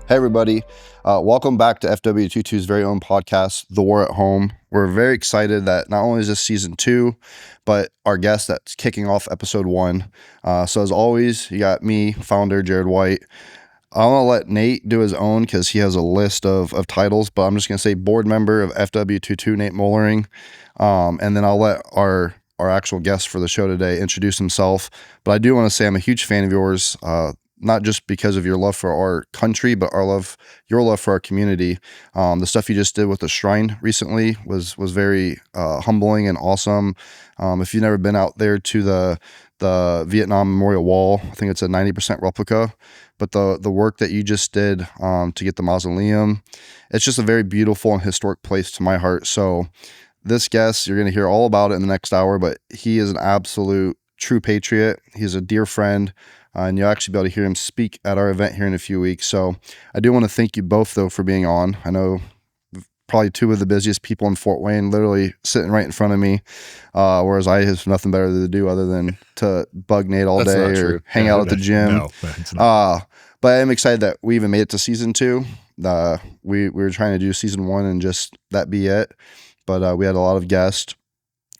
Hey, everybody. Welcome back to FW22's very own podcast, The War at Home. We're very excited that not only is this season 2, but our guest that's kicking off episode 1. So as always, you got me, founder Jared White. I want to let Nate do his own because he has a list of titles, but I'm just going to say board member of FW22, Nate Mollering. And then I'll let our actual guest for the show today introduce himself. But I do want to say I'm a huge fan of yours. Not just because of your love for our country, but your love for our community. The stuff you just did with the shrine recently was very humbling and awesome. If you've never been out there to the Vietnam Memorial Wall, I think it's a 90% replica. But the work that you just did to get the mausoleum, it's just a very beautiful and historic place to my heart. So this guest, you're going to hear all about it in the next hour, but he is an absolute true patriot. He's a dear friend. And you'll actually be able to hear him speak at our event here in a few weeks. So I do want to thank you both, though, for being on. I know probably two of the busiest people in Fort Wayne literally sitting right in front of me, whereas I have nothing better to do other than to bug Nate all day or hang out at the gym. No, it's not. But I'm excited that we even made it to season 2. We were trying to do season 1 and just that be it. But we had a lot of guests.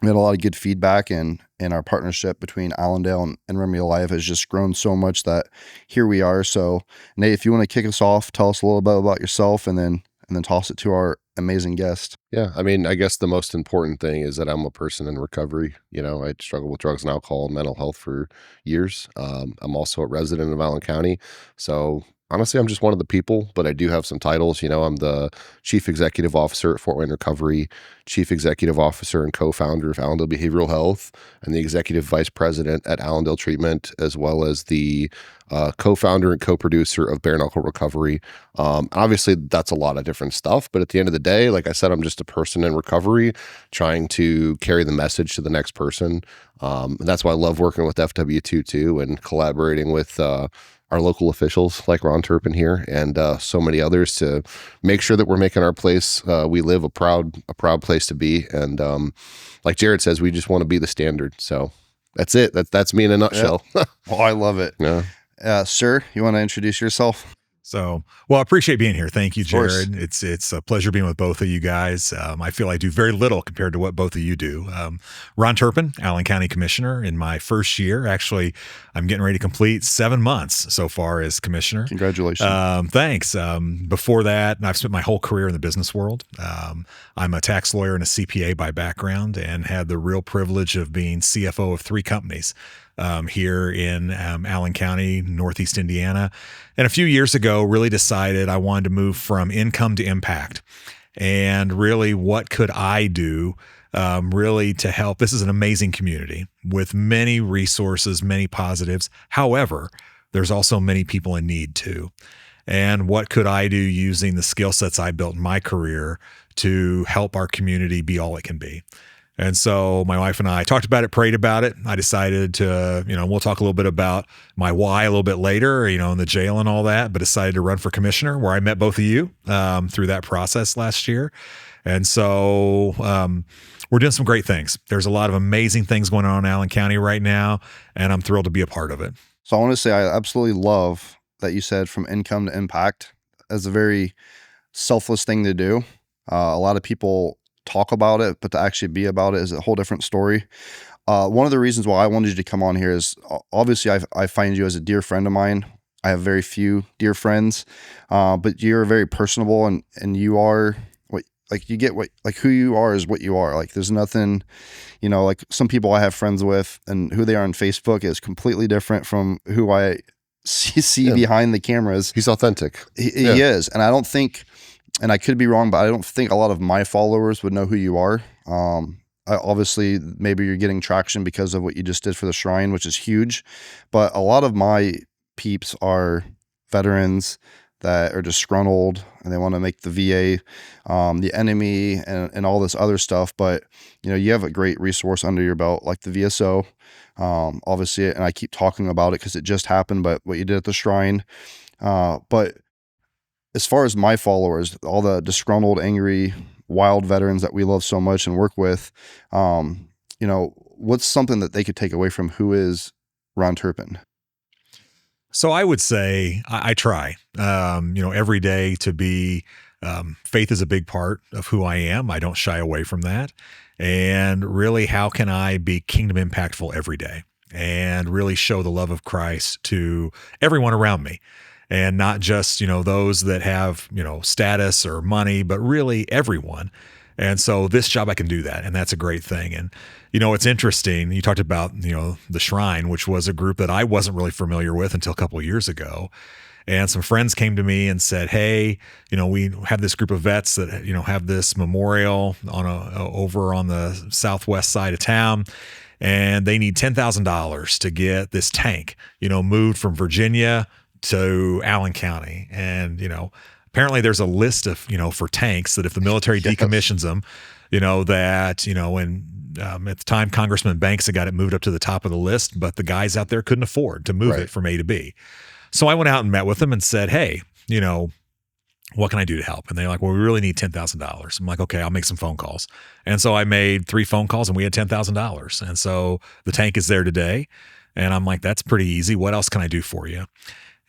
We had a lot of good feedback, and our partnership between Allendale and Remy Alive has just grown so much that here we are. So Nate, if you want to kick us off, tell us a little bit about yourself and then toss it to our amazing guest. Yeah. I mean, I guess the most important thing is that I'm a person in recovery. You know, I struggled with drugs and alcohol and mental health for years. I'm also a resident of Allen County. So honestly, I'm just one of the people, but I do have some titles. You know, I'm the Chief Executive Officer at Fort Wayne Recovery, Chief Executive Officer and co-founder of Allendale Behavioral Health, and the Executive Vice President at Allendale Treatment, as well as the co-founder and co-producer of Bare Knuckle Recovery. Obviously, that's a lot of different stuff, but at the end of the day, like I said, I'm just a person in recovery trying to carry the message to the next person. And that's why I love working with FW22 and collaborating with our local officials like Ron Turpin here and so many others to make sure that we're making our place we live a proud place to be. And like Jared says, we just want to be the standard. So that's it. That's me in a nutshell. Yeah. Well, I love it. Yeah. Sir, you want to introduce yourself? So, well, I appreciate being here. Thank you, Jared. It's a pleasure being with both of you guys. I feel I do very little compared to what both of you do. Ron Turpin, Allen County Commissioner in my first year. Actually, I'm getting ready to complete 7 months so far as Commissioner. Congratulations. Thanks. Before that, I've spent my whole career in the business world. I'm a tax lawyer and a CPA by background and had the real privilege of being CFO of 3 companies. Here in Allen County, Northeast Indiana. And a few years ago, really decided I wanted to move from income to impact. And really, what could I do really to help? This is an amazing community with many resources, many positives. However, there's also many people in need too. And what could I do using the skill sets I built in my career to help our community be all it can be? And so my wife and I talked about it, prayed about it. I decided to, we'll talk a little bit about my why a little bit later, in the jail and all that, but decided to run for commissioner where I met both of you through that process last year. And so we're doing some great things. There's a lot of amazing things going on in Allen County right now, and I'm thrilled to be a part of it. So I want to say I absolutely love that you said from income to impact as a very selfless thing to do. A lot of people talk about it, but to actually be about it is a whole different story. One of the reasons why I wanted you to come on here is obviously I find you as a dear friend of mine. I have very few dear friends, but you're very personable and you are who you are is what you are. Like there's nothing, like some people I have friends with and who they are on Facebook is completely different from who I see behind the cameras. He's authentic. He is. And I don't think, and I could be wrong, but I don't think a lot of my followers would know who you are. Obviously, maybe you're getting traction because of what you just did for the shrine, which is huge. But a lot of my peeps are veterans that are disgruntled and they want to make the VA the enemy and all this other stuff. But, you have a great resource under your belt like the VSO, obviously. And I keep talking about it because it just happened, but what you did at the shrine. But as far as my followers, all the disgruntled, angry, wild veterans that we love so much and work with, what's something that they could take away from who is Ron Turpin? So I would say I try, every day to be, faith is a big part of who I am. I don't shy away from that. And really, how can I be kingdom impactful every day and really show the love of Christ to everyone around me? And not just, those that have, status or money, but really everyone. And so this job, I can do that. And that's a great thing. And, it's interesting. You talked about, the Shrine, which was a group that I wasn't really familiar with until a couple of years ago. And some friends came to me and said, "Hey, we have this group of vets that, have this memorial over on the southwest side of town. And they need $10,000 to get this tank, moved from Virginia to Allen County." And, apparently there's a list of, for tanks that if the military decommissions them, at the time, Congressman Banks had got it moved up to the top of the list, but the guys out there couldn't afford to move it from A to B. So I went out and met with them and said, "Hey, what can I do to help?" And they're like, "Well, we really need $10,000. I'm like, "Okay, I'll make some phone calls." And so I made 3 phone calls and we had $10,000. And so the tank is there today. And I'm like, "That's pretty easy. What else can I do for you?"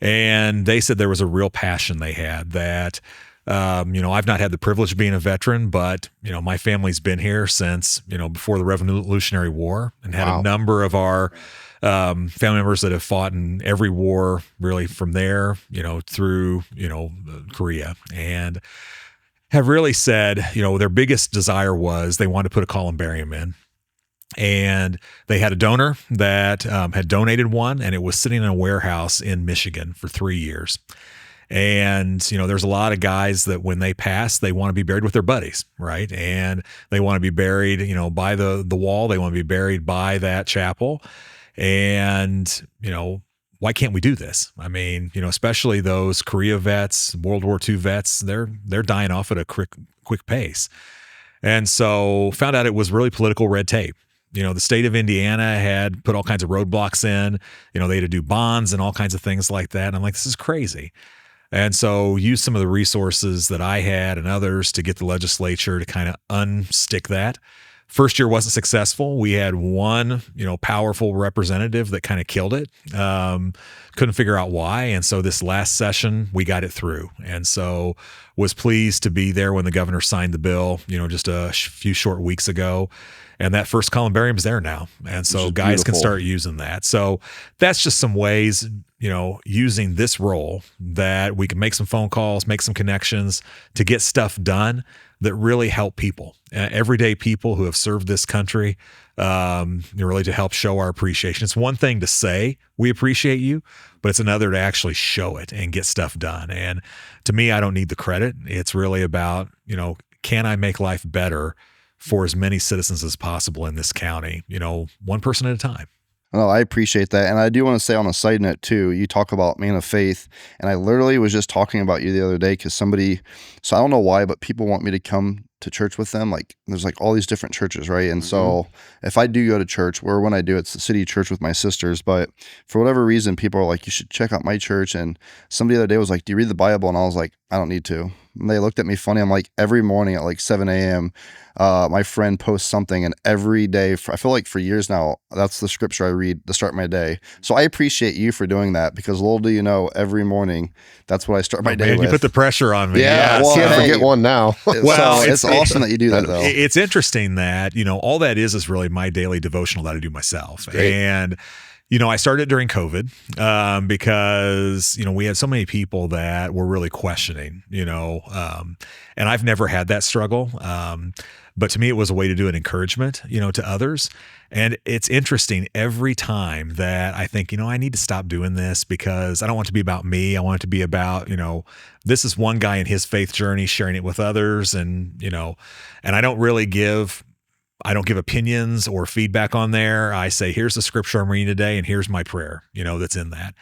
And they said there was a real passion they had that, I've not had the privilege of being a veteran, but, my family's been here since, before the Revolutionary War, and had a number of our family members that have fought in every war really from there, through, Korea, and have really said, their biggest desire was they wanted to put a columbarium in. And they had a donor that had donated one, and it was sitting in a warehouse in Michigan for 3 years. And, there's a lot of guys that when they pass, they want to be buried with their buddies, right? And they want to be buried, by the wall. They want to be buried by that chapel. And, why can't we do this? I mean, especially those Korea vets, World War II vets, they're dying off at a quick pace. And so found out it was really political red tape. The state of Indiana had put all kinds of roadblocks in, they had to do bonds and all kinds of things like that. And I'm like, this is crazy. And so used some of the resources that I had and others to get the legislature to kind of unstick that. First year wasn't successful. We had one, powerful representative that kind of killed it. Couldn't figure out why. And so this last session, we got it through. And so was pleased to be there when the governor signed the bill, just a few short weeks ago. And that first columbarium is there now. And so guys can start using that. So that's just some ways, using this role that we can make some phone calls, make some connections to get stuff done that really help people, everyday people who have served this country, really to help show our appreciation. It's one thing to say we appreciate you, but it's another to actually show it and get stuff done. And to me, I don't need the credit. It's really about, can I make life better for as many citizens as possible in this county, one person at a time. Well, I appreciate that. And I do want to say on a side note too, you talk about man of faith, and I literally was just talking about you the other day because so I don't know why, but people want me to come to church with them. Like there's like all these different churches, right? And so if I do go to church, or when I do, it's the city church with my sisters, but for whatever reason, people are like, you should check out my church. And somebody the other day was like, do you read the Bible? And I was like, I don't need to. And they looked at me funny. I'm like, every morning at like 7 a.m., my friend posts something, and every day, I feel like for years now, that's the scripture I read to start my day. So I appreciate you for doing that, because little do you know, every morning, that's what I start my day with. You put the pressure on me. Yeah, well, can't forget one now. Well, it's awesome that you do that, though. It's interesting that, all that is really my daily devotional that I do myself. Great. And I started during COVID because, we had so many people that were really questioning, and I've never had that struggle. But to me, it was a way to do an encouragement, to others. And it's interesting every time that I think, I need to stop doing this because I don't want it to be about me. I want it to be about, this is one guy in his faith journey, sharing it with others. And, and I don't give opinions or feedback on there. I say, here's the scripture I'm reading today, and here's my prayer, that's in that.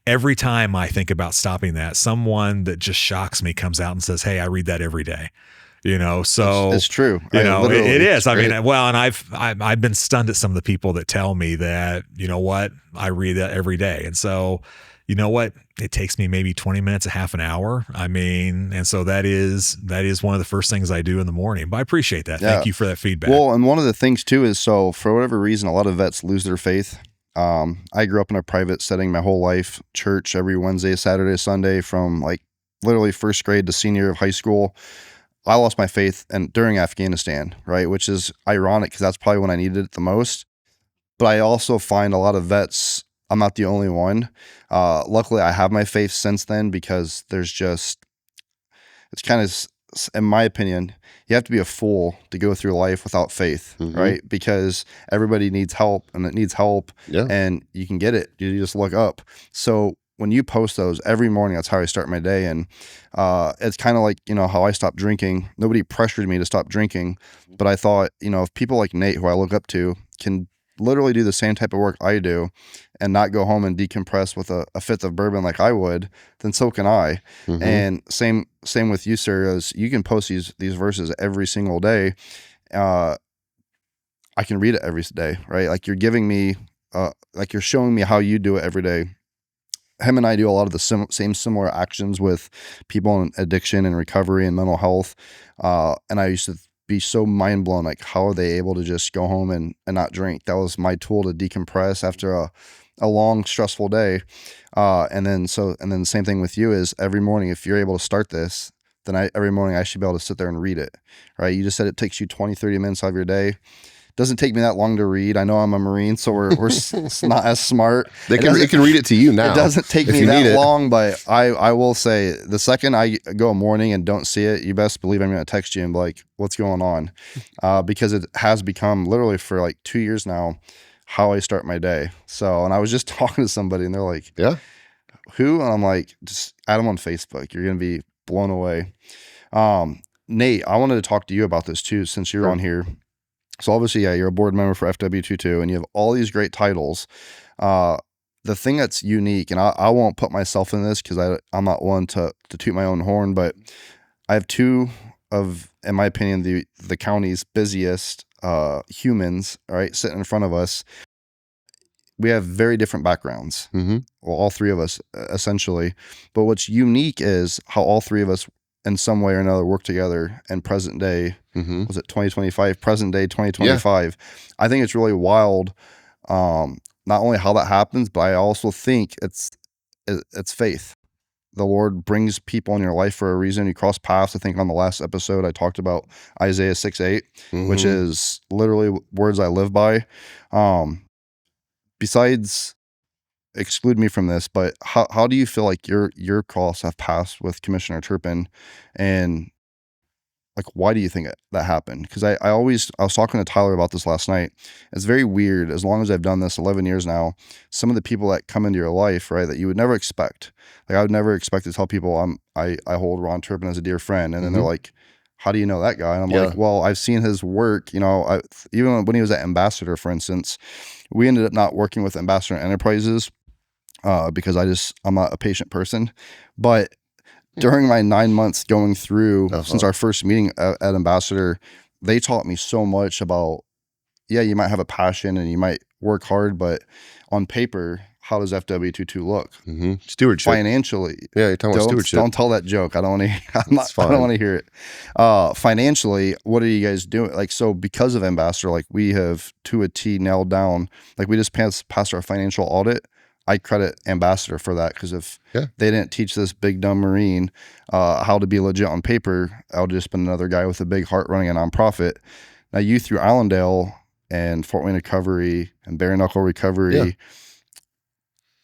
Every time I think about stopping that, someone that just shocks me comes out and says, hey, I read that every day. So it's true. It is. I mean, well, and I've been stunned at some of the people that tell me that, what, I read that every day. And so, what, it takes me maybe 20 minutes, a half an hour. I mean, and so that is one of the first things I do in the morning, but I appreciate that. Yeah. Thank you for that feedback. Well, and one of the things too is, so for whatever reason, a lot of vets lose their faith. I grew up in a private setting my whole life, church every Wednesday, Saturday, Sunday, from like literally first grade to senior year of high school. I lost my faith and during Afghanistan, right? Which is ironic because that's probably when I needed it the most. But I also find a lot of vets, I'm not the only one. Luckily, I have my faith since then because there's just, it's kind of, in my opinion, you have to be a fool to go through life without faith, right? Because everybody needs help and it needs help Yeah. and you can get it. You just look up. So when you post those every morning, that's how I start my day. And it's kind of like, how I stopped drinking. Nobody pressured me to stop drinking, but I thought, if people like Nate, who I look up to, can literally do the same type of work I do and not go home and decompress with a fifth of bourbon like I would, then so can I. And same with you, sir, as you can post these verses every single day. I can read it every day, right? Like you're giving me, like you're showing me how you do it every day. Him and I do a lot of the same similar actions with people in addiction and recovery and mental health. And I used to be so mind blown, like how are they able to just go home and not drink? That was my tool to decompress after a long, stressful day. And then the same thing with you is every morning, if you're able to start this, then every morning I should be able to sit there and read it, right? You just said it takes you 20, 30 minutes out of your day. Doesn't take me that long to read. I know I'm a Marine, so we're not as smart. They can read it to you now. It doesn't take me that long, but I will say the second I go a morning and don't see it, you best believe I'm going to text you and be like, what's going on? Because it has become literally for like 2 years now how I start my day. So, and I was just talking to somebody and they're like, yeah, who? And I'm like, just add them on Facebook. You're going to be blown away. Nate, I wanted to talk to you about this too, since you're on here. So obviously, yeah, you're a board member for FW22 and you have all these great titles. The thing that's unique, and I won't put myself in this because I'm not one to toot my own horn, but I have two of, in my opinion, the county's busiest humans, right, sitting in front of us. We have very different backgrounds. Well, all three of us, essentially. But what's unique is how all three of us in some way or another work together in present day. Was it 2025? Present day 2025. Yeah. I think it's really wild. Not only how that happens, but I also think it's faith. The Lord brings people in your life for a reason. You cross paths. I think on the last episode I talked about Isaiah 6:8, which is literally words I live by. Besides, exclude me from this, but how do you feel like your cross have passed with Commissioner Turpin, and like why do you think that happened? Because I was talking to Tyler about this last night. It's very weird. As long as I've done this 11 years now, some of the people that come into your life, right, that you would never expect. Like I would never expect to tell people I hold Ron Turpin as a dear friend, and then they're like, how do you know that guy? And I'm like, well, I've seen his work. Even when he was at Ambassador, for instance, we ended up not working with Ambassador Enterprises because I'm not a patient person. But during my 9 months going through since our first meeting at Ambassador, they taught me so much about, you might have a passion and you might work hard, but on paper, how does FW22 look? Stewardship. Financially. Yeah, you're talking about stewardship. Don't tell that joke. I don't want to. I don't want to hear it. Financially, what are you guys doing? Like, so because of Ambassador, like we have to a T nailed down. Like we just passed our financial audit. I credit Ambassador for that because if they didn't teach this big dumb Marine how to be legit on paper, I would have just been another guy with a big heart running a nonprofit. Now you through Allendale and Fort Wayne Recovery and Bare Knuckle Recovery,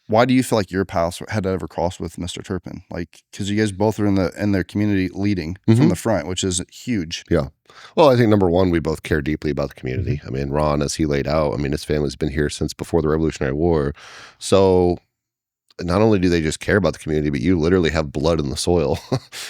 why do you feel like your paths had to ever cross with Mr. Turpin? Like, because you guys both are in their community leading from the front, which is huge. Yeah. Well, I think number one, we both care deeply about the community. I mean, Ron, as he laid out, I mean, his family's been here since before the Revolutionary War. So not only do they just care about the community, but you literally have blood in the soil,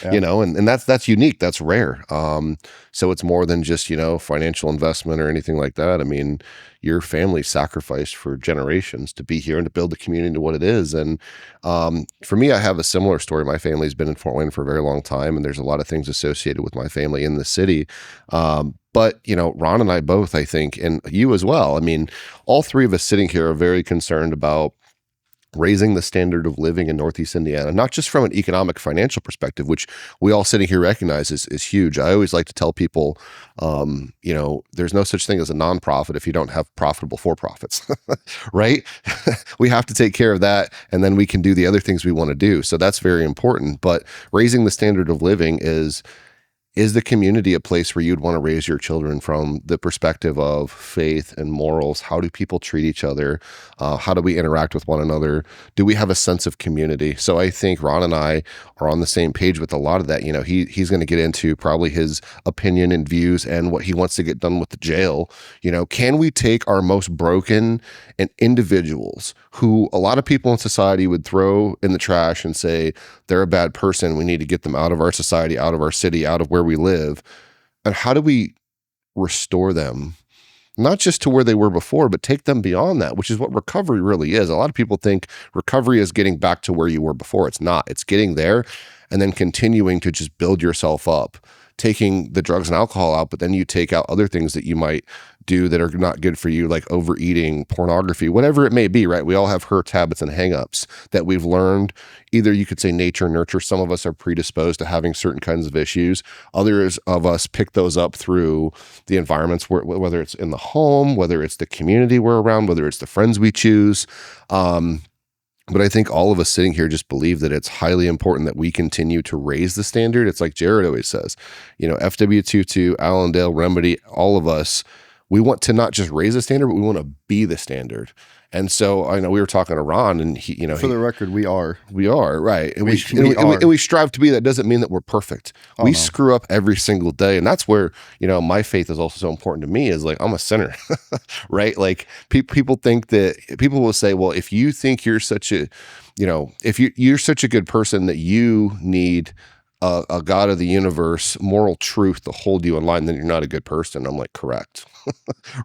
and that's unique. That's rare. So it's more than just, financial investment or anything like that. I mean, your family sacrificed for generations to be here and to build the community to what it is. And for me, I have a similar story. My family's been in Fort Wayne for a very long time, and there's a lot of things associated with my family in the city. But, Ron and I both, I think, and you as well, I mean, all three of us sitting here are very concerned about raising the standard of living in Northeast Indiana, not just from an economic financial perspective, which we all sitting here recognize is huge. I always like to tell people, there's no such thing as a nonprofit if you don't have profitable for-profits, right? We have to take care of that, and then we can do the other things we want to do. So that's very important. But raising the standard of living is the community a place where you'd want to raise your children from the perspective of faith and morals? How do people treat each other? How do we interact with one another? Do we have a sense of community? So I think Ron and I are on the same page with a lot of that. He's going to get into probably his opinion and views and what he wants to get done with the jail. Can we take our most broken and individuals who a lot of people in society would throw in the trash and say they're a bad person, we need to get them out of our society, out of our city, out of where we live, and how do we restore them, not just to where they were before, but take them beyond that, which is what recovery really is. A lot of people think recovery is getting back to where you were before. It's not. It's getting there and then continuing to just build yourself up, taking the drugs and alcohol out, but then you take out other things that you might do that are not good for you, like overeating, pornography, whatever it may be, right? We all have hurts, habits, and hangups that we've learned. Either you could say nature, nurture. Some of us are predisposed to having certain kinds of issues. Others of us pick those up through the environments, whether it's in the home, whether it's the community we're around, whether it's the friends we choose. But I think all of us sitting here just believe that it's highly important that we continue to raise the standard. It's like Jared always says, FW22, Allendale, Remedy, all of us, we want to not just raise the standard, but we want to be the standard. And so I know we were talking to Ron, and for the record, we are right, and we we strive to be. That doesn't mean that we're perfect. We screw up every single day, and that's where my faith is also so important to me. Is like I'm a sinner, right? Like people think that people will say, well, if you think you're such a, if you're such a good person that you need a God of the universe, moral truth to hold you in line, then you're not a good person. I'm like, correct.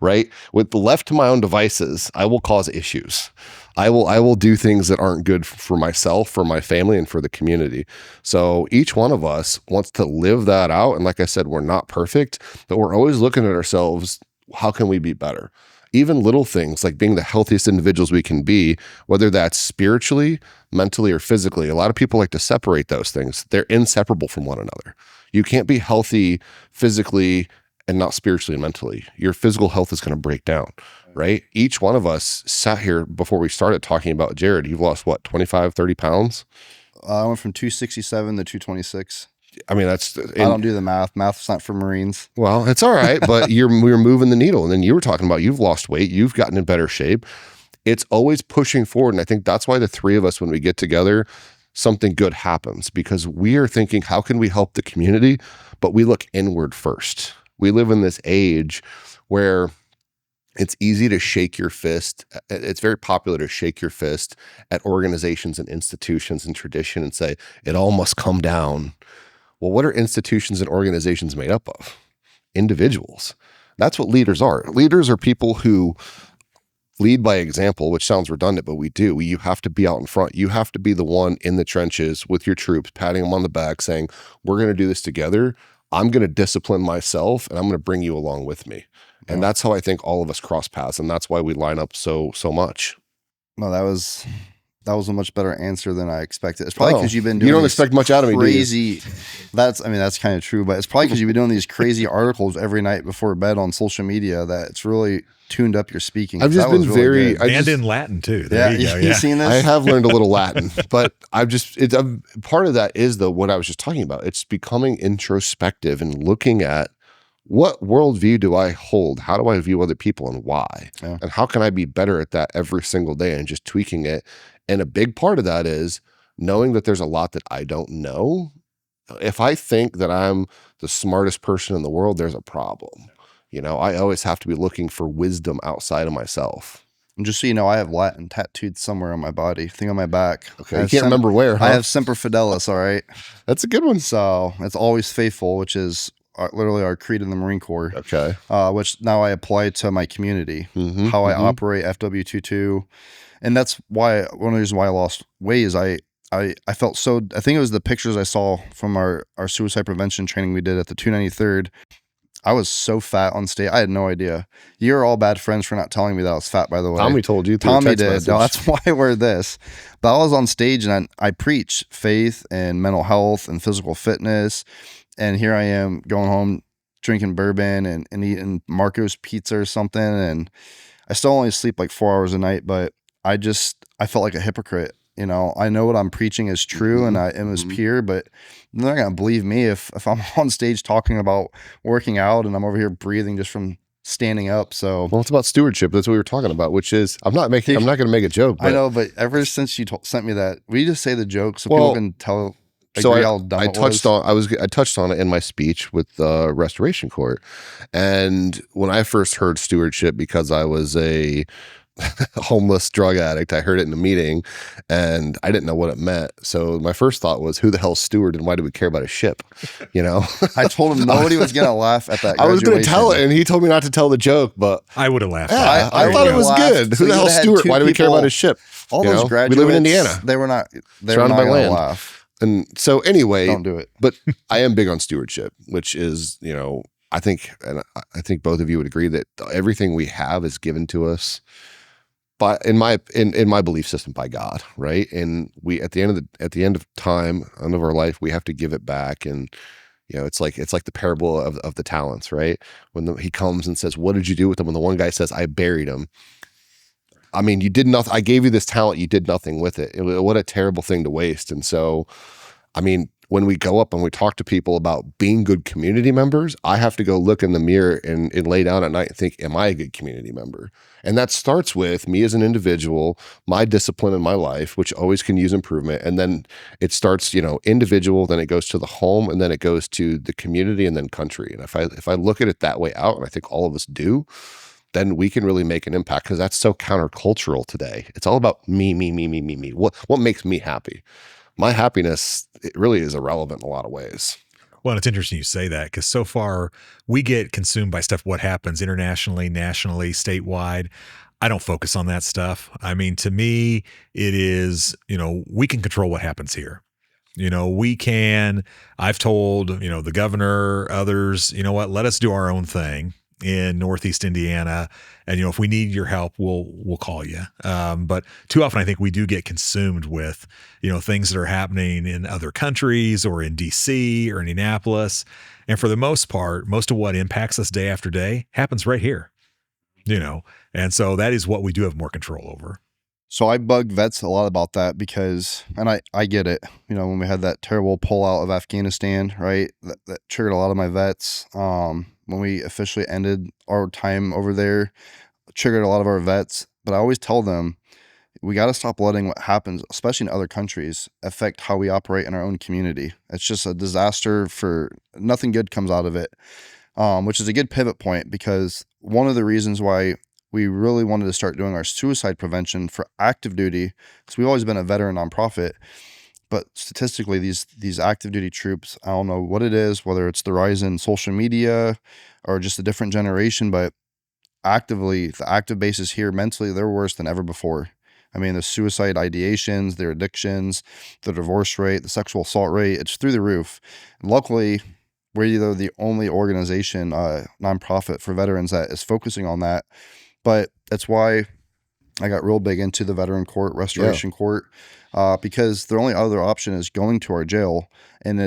Right? With left to my own devices, I will cause issues. I will do things that aren't good for myself, for my family, and for the community. So each one of us wants to live that out. And like I said, we're not perfect, but we're always looking at ourselves. How can we be better? Even little things like being the healthiest individuals we can be, whether that's spiritually, mentally, or physically. A lot of people like to separate those things. They're inseparable from one another. You can't be healthy physically and not spiritually and mentally. Your physical health is going to break down, right? Each one of us sat here before we started talking about Jared. You've lost what, 25, 30 pounds? I went from 267 to 226. I mean, I don't do the math. Math's not for Marines. Well, it's all right, but we're moving the needle. And then you were talking about you've lost weight, you've gotten in better shape. It's always pushing forward. And I think that's why the three of us, when we get together, something good happens, because we are thinking, how can we help the community? But we look inward first. We live in this age where it's easy to shake your fist. It's very popular to shake your fist at organizations and institutions and tradition and say, it all must come down. Well, what are institutions and organizations made up of? Individuals. That's what leaders are. Leaders are people who lead by example, which sounds redundant, but we do. You have to be out in front. You have to be the one in the trenches with your troops, patting them on the back, saying, we're going to do this together. I'm going to discipline myself, and I'm going to bring you along with me. And that's how I think all of us cross paths, and that's why we line up so much. No, that was a much better answer than I expected. It's probably because you've been doing. You don't expect much out of me, crazy. Do you? That's kind of true, but it's probably because you've been doing these crazy articles every night before bed on social media that it's really tuned up your speaking. I've just been very and in Latin too. There you go. You seen this? I have learned a little Latin, but part of that is what I was just talking about. It's becoming introspective and looking at what worldview do I hold? How do I view other people and why? Yeah. And how can I be better at that every single day and just tweaking it? And a big part of that is knowing that there's a lot that I don't know. If I think that I'm the smartest person in the world, there's a problem. I always have to be looking for wisdom outside of myself. And just so you know, I have Latin tattooed somewhere on my body, I think on my back. Okay, you can't remember where, huh? I have Semper Fidelis, all right? That's a good one. So it's always faithful, which is literally our creed in the Marine Corps. Okay. Which now I apply to my community, how I operate FW22. And that's why, one of the reasons why I lost weight is I felt so, I think it was the pictures I saw from our suicide prevention training we did at the 293rd. I was so fat on stage. I had no idea. You're all bad friends for not telling me that I was fat, by the way. Tommy told you through a Tommy text did. message. No, that's why we're this. But I was on stage and I preach faith and mental health and physical fitness. And here I am going home drinking bourbon and eating Marco's pizza or something. And I still only sleep like 4 hours a night, but I felt like a hypocrite. You know, I know what I'm preaching is true and it was pure, but they're not going to believe me if I'm on stage talking about working out and I'm over here breathing just from standing up. So, well, it's about stewardship. That's what we were talking about, which is I'm not going to make a joke. But I know, but ever since you sent me that, we just say the joke so Well, people can tell. so how dumb I it was. I touched on it in my speech with the restoration court. And when I first heard stewardship, because I was a homeless drug addict, I heard it in a meeting and I didn't know what it meant. So my first thought was, who the hell's steward and why do we care about a ship? You know, I told him nobody was going to laugh at that. I was going to tell it and he told me not to tell the joke, but I would have laughed. Yeah, I thought it was good. So who the hell's steward? Why do we care about a ship? All those graduates, we live in Indiana. They were not surrounded by land. Laugh. And so anyway, don't do it. But I am big on stewardship, which is, I think both of you would agree that everything we have is given to us by, in my belief system, by God, right? And we, at the end of time, end of our life, we have to give it back. And it's like the parable of the talents, right? When he comes and says, "What did you do with them?" And the one guy says, "I buried them." I mean, you did nothing. I gave you this talent. You did nothing with it. What a terrible thing to waste. And so, I mean, when we go up and we talk to people about being good community members, I have to go look in the mirror and lay down at night and think, am I a good community member? And that starts with me as an individual, my discipline in my life, which always can use improvement. And then it starts, individual, then it goes to the home, and then it goes to the community, and then country. And if I look at it that way out, and I think all of us do, then we can really make an impact, because that's so countercultural today. It's all about me, me, me, me, me, me. What makes me happy? My happiness, it really is irrelevant in a lot of ways. Well, it's interesting you say that, because so far we get consumed by stuff, what happens internationally, nationally, statewide. I don't focus on that stuff. I mean, to me, it is, we can control what happens here. I've told, the governor, others, what, let us do our own thing in Northeast Indiana. And, if we need your help, we'll call you. But too often I think we do get consumed with, things that are happening in other countries or in DC or Indianapolis. And for the most part, most of what impacts us day after day happens right here, and so that is what we do have more control over. So I bug vets a lot about that because, and I get it, when we had that terrible pullout of Afghanistan, right? That triggered a lot of my vets. When we officially ended our time over there, triggered a lot of our vets. But I always tell them, we got to stop letting what happens, especially in other countries, affect how we operate in our own community. It's just a disaster. Nothing good comes out of it, which is a good pivot point, because one of the reasons why we really wanted to start doing our suicide prevention for active duty, because we've always been a veteran nonprofit, but statistically, these active duty troops, I don't know what it is, whether it's the rise in social media or just a different generation, but actively, the active bases here mentally, they're worse than ever before. I mean, the suicide ideations, their addictions, the divorce rate, the sexual assault rate, it's through the roof. And luckily, we're either the only organization, nonprofit for veterans that is focusing on that. But that's why I got real big into the veteran court, restoration court, because the only other option is going to our jail. And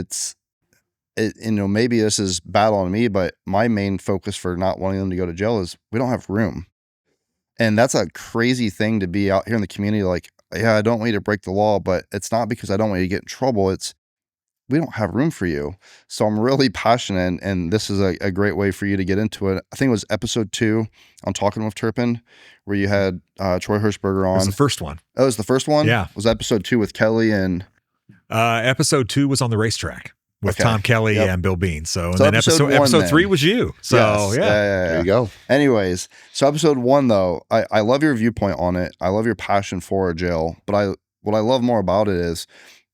maybe this is bad on me, but my main focus for not wanting them to go to jail is we don't have room. And that's a crazy thing to be out here in the community. Like, yeah, I don't want you to break the law, but it's not because I don't want you to get in trouble. It's, we don't have room for you. So I'm really passionate, and this is a great way for you to get into it. I think it was episode 2 on Talking with Turpin, where you had Troy Hirschberger on. It was the first one. Oh, it was the first one? Yeah. It was episode 2 with Kelly and... episode 2 was on the racetrack with Tom Kelly and Bill Bean. So, and So then episode 3 was you. So Yes. yeah. There you go. Anyways, so episode 1 though, I love your viewpoint on it. I love your passion for our jail. But what I love more about it is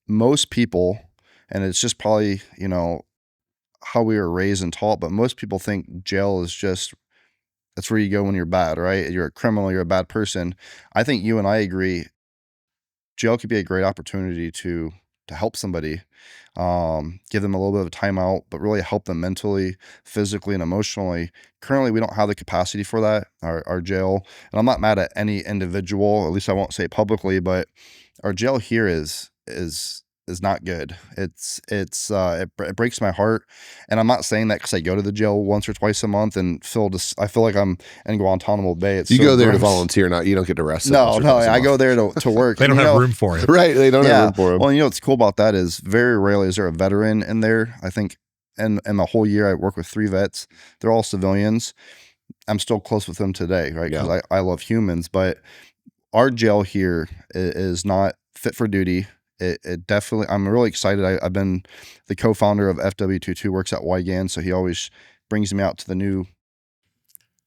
most people, and it's just probably, how we were raised and taught, but most people think jail is just, that's where you go when you're bad, right? You're a criminal, you're a bad person. I think you and I agree, jail could be a great opportunity to to help somebody, give them a little bit of a timeout, but really help them mentally, physically, and emotionally. Currently, we don't have the capacity for that, our jail. And I'm not mad at any individual, at least I won't say it publicly, but our jail here is not good. It breaks my heart, and I'm not saying that because I go to the jail once or twice a month and I feel like I'm in Guantanamo Bay. It's You so go there to gross. volunteer, not you don't get arrested. No, I go there to work. They don't And, have room for you. Right, they don't have room for him. Well, what's cool about that is very rarely is there a veteran in there. I think in the whole year I work with 3 vets. They're all civilians. I'm still close with them today, right? Because Yeah. I love humans, but our jail here is not fit for duty. It definitely, I'm really excited. I've been the co-founder of FW22, works at Wygan, so he always brings me out to the new,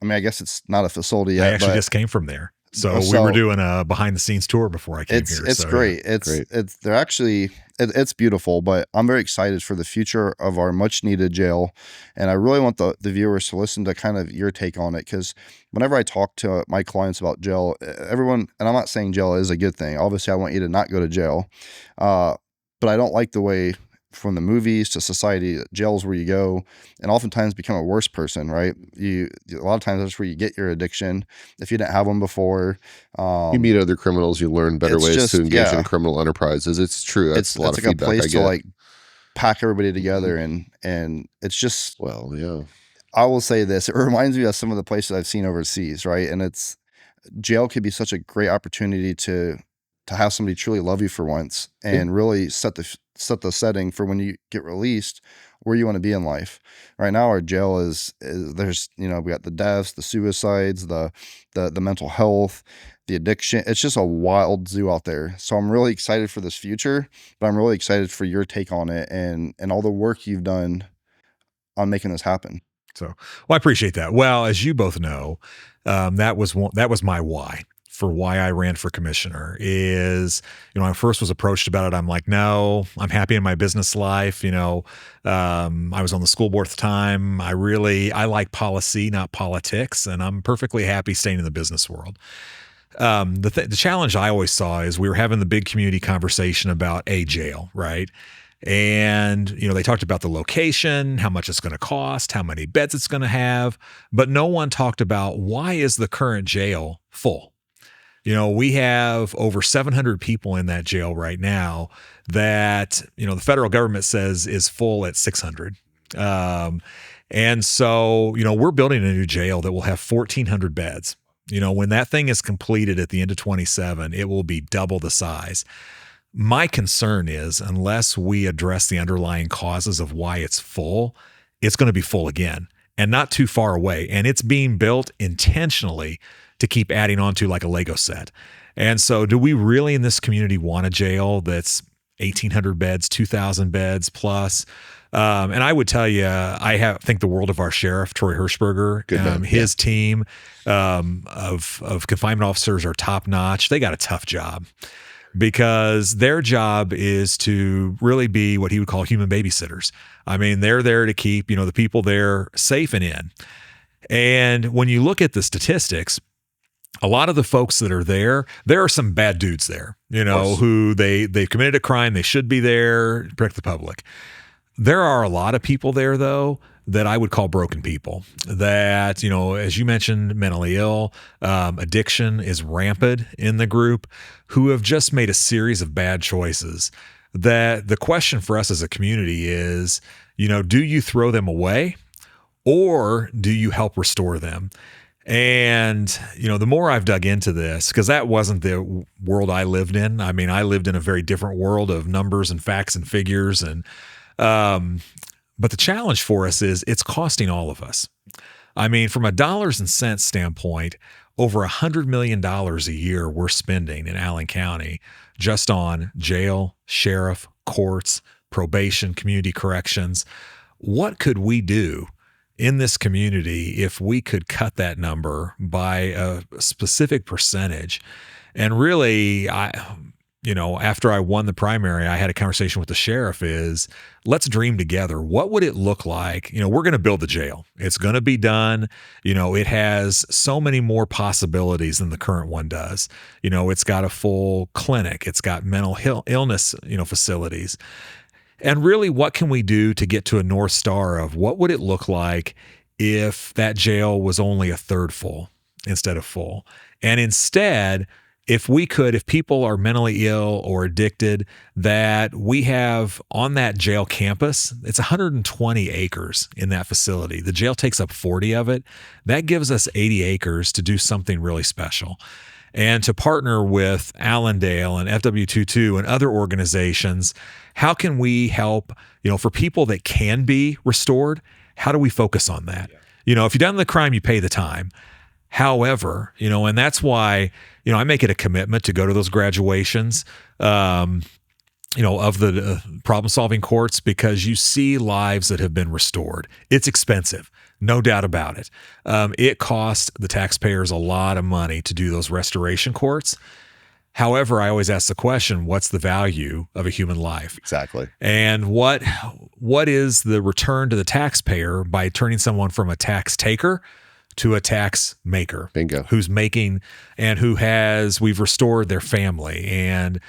I mean, I guess it's not a facility yet. I actually but just came from there. So we So- were doing a behind the scenes tour before I came here. It's So, great. yeah. They're actually, it's beautiful, but I'm very excited for the future of our much needed jail. And I really want the viewers to listen to kind of your take on it. Cause whenever I talk to my clients about jail, everyone, and I'm not saying jail is a good thing. Obviously I want you to not go to jail. But I don't like the way, from the movies to society, jail's where you go and oftentimes become a worse person, right? A lot of times that's where you get your addiction if you didn't have one before. You meet other criminals, you learn better it's ways just- to engage yeah. in criminal enterprises. It's true. That's a lot it's of like a feedback place I to get. like pack everybody together, and it's just, Well, yeah. I will say this, it reminds me of some of the places I've seen overseas, right? And jail could be such a great opportunity to have somebody truly love you for once and really set the setting for when you get released, where you want to be in life. Right now our jail is there's, we got the deaths, the suicides, the mental health, the addiction. It's just a wild zoo out there. So I'm really excited for this future, but I'm really excited for your take on it and all the work you've done on making this happen. So, well, I appreciate that. Well, as you both know, that was my why for why I ran for commissioner. Is, when I first was approached about it, I'm like, no, I'm happy in my business life. I was on the school board at the time. I like policy, not politics, and I'm perfectly happy staying in the business world. The challenge I always saw is we were having the big community conversation about a jail, right? And, they talked about the location, how much it's going to cost, how many beds it's going to have, but no one talked about why is the current jail full? We have over 700 people in that jail right now that, the federal government says is full at 600. And so, we're building a new jail that will have 1,400 beds. When that thing is completed at the end of 27, it will be double the size. My concern is, unless we address the underlying causes of why it's full, it's going to be full again and not too far away. And it's being built intentionally to keep adding on to like a Lego set. And so do we really in this community want a jail that's 1,800 beds, 2,000 beds plus? And I would tell you, I think the world of our sheriff, Troy Hirschberger. Good man. His team of confinement officers are top notch. They got a tough job, because their job is to really be what he would call human babysitters. I mean, they're there to keep, the people there safe and in. And when you look at the statistics, a lot of the folks that are there are some bad dudes there, who they've committed a crime. They should be there to protect the public. There are a lot of people there, though, that I would call broken people that, as you mentioned, mentally ill, addiction is rampant in the group, who have just made a series of bad choices. That the question for us as a community is, do you throw them away or do you help restore them? And, the more I've dug into this, because that wasn't the world I lived in. I mean, I lived in a very different world of numbers and facts and figures. And, but the challenge for us is it's costing all of us. I mean, from a dollars and cents standpoint, over $100 million a year we're spending in Allen County just on jail, sheriff, courts, probation, community corrections. What could we do in this community if we could cut that number by a specific percentage? And really, after I won the primary, I had a conversation with the sheriff is let's dream together. What would it look like? We're going to build the jail. It's going to be done. It has so many more possibilities than the current one does. It's got a full clinic. It's got mental illness, facilities. And really, what can we do to get to a North Star of what would it look like if that jail was only a third full instead of full? And instead, if people are mentally ill or addicted, that we have on that jail campus, it's 120 acres in that facility. The jail takes up 40 of it. That gives us 80 acres to do something really special. And to partner with Allendale and FW22 and other organizations, how can we help, for people that can be restored, how do we focus on that? If you've done the crime, you pay the time. However, and that's why, I make it a commitment to go to those graduations, of the problem-solving courts, because you see lives that have been restored. It's expensive, no doubt about it. It costs the taxpayers a lot of money to do those restoration courts. However, I always ask the question, what's the value of a human life? Exactly. And what is the return to the taxpayer by turning someone from a tax taker to a tax maker? Bingo. Who's making and we've restored their family. And,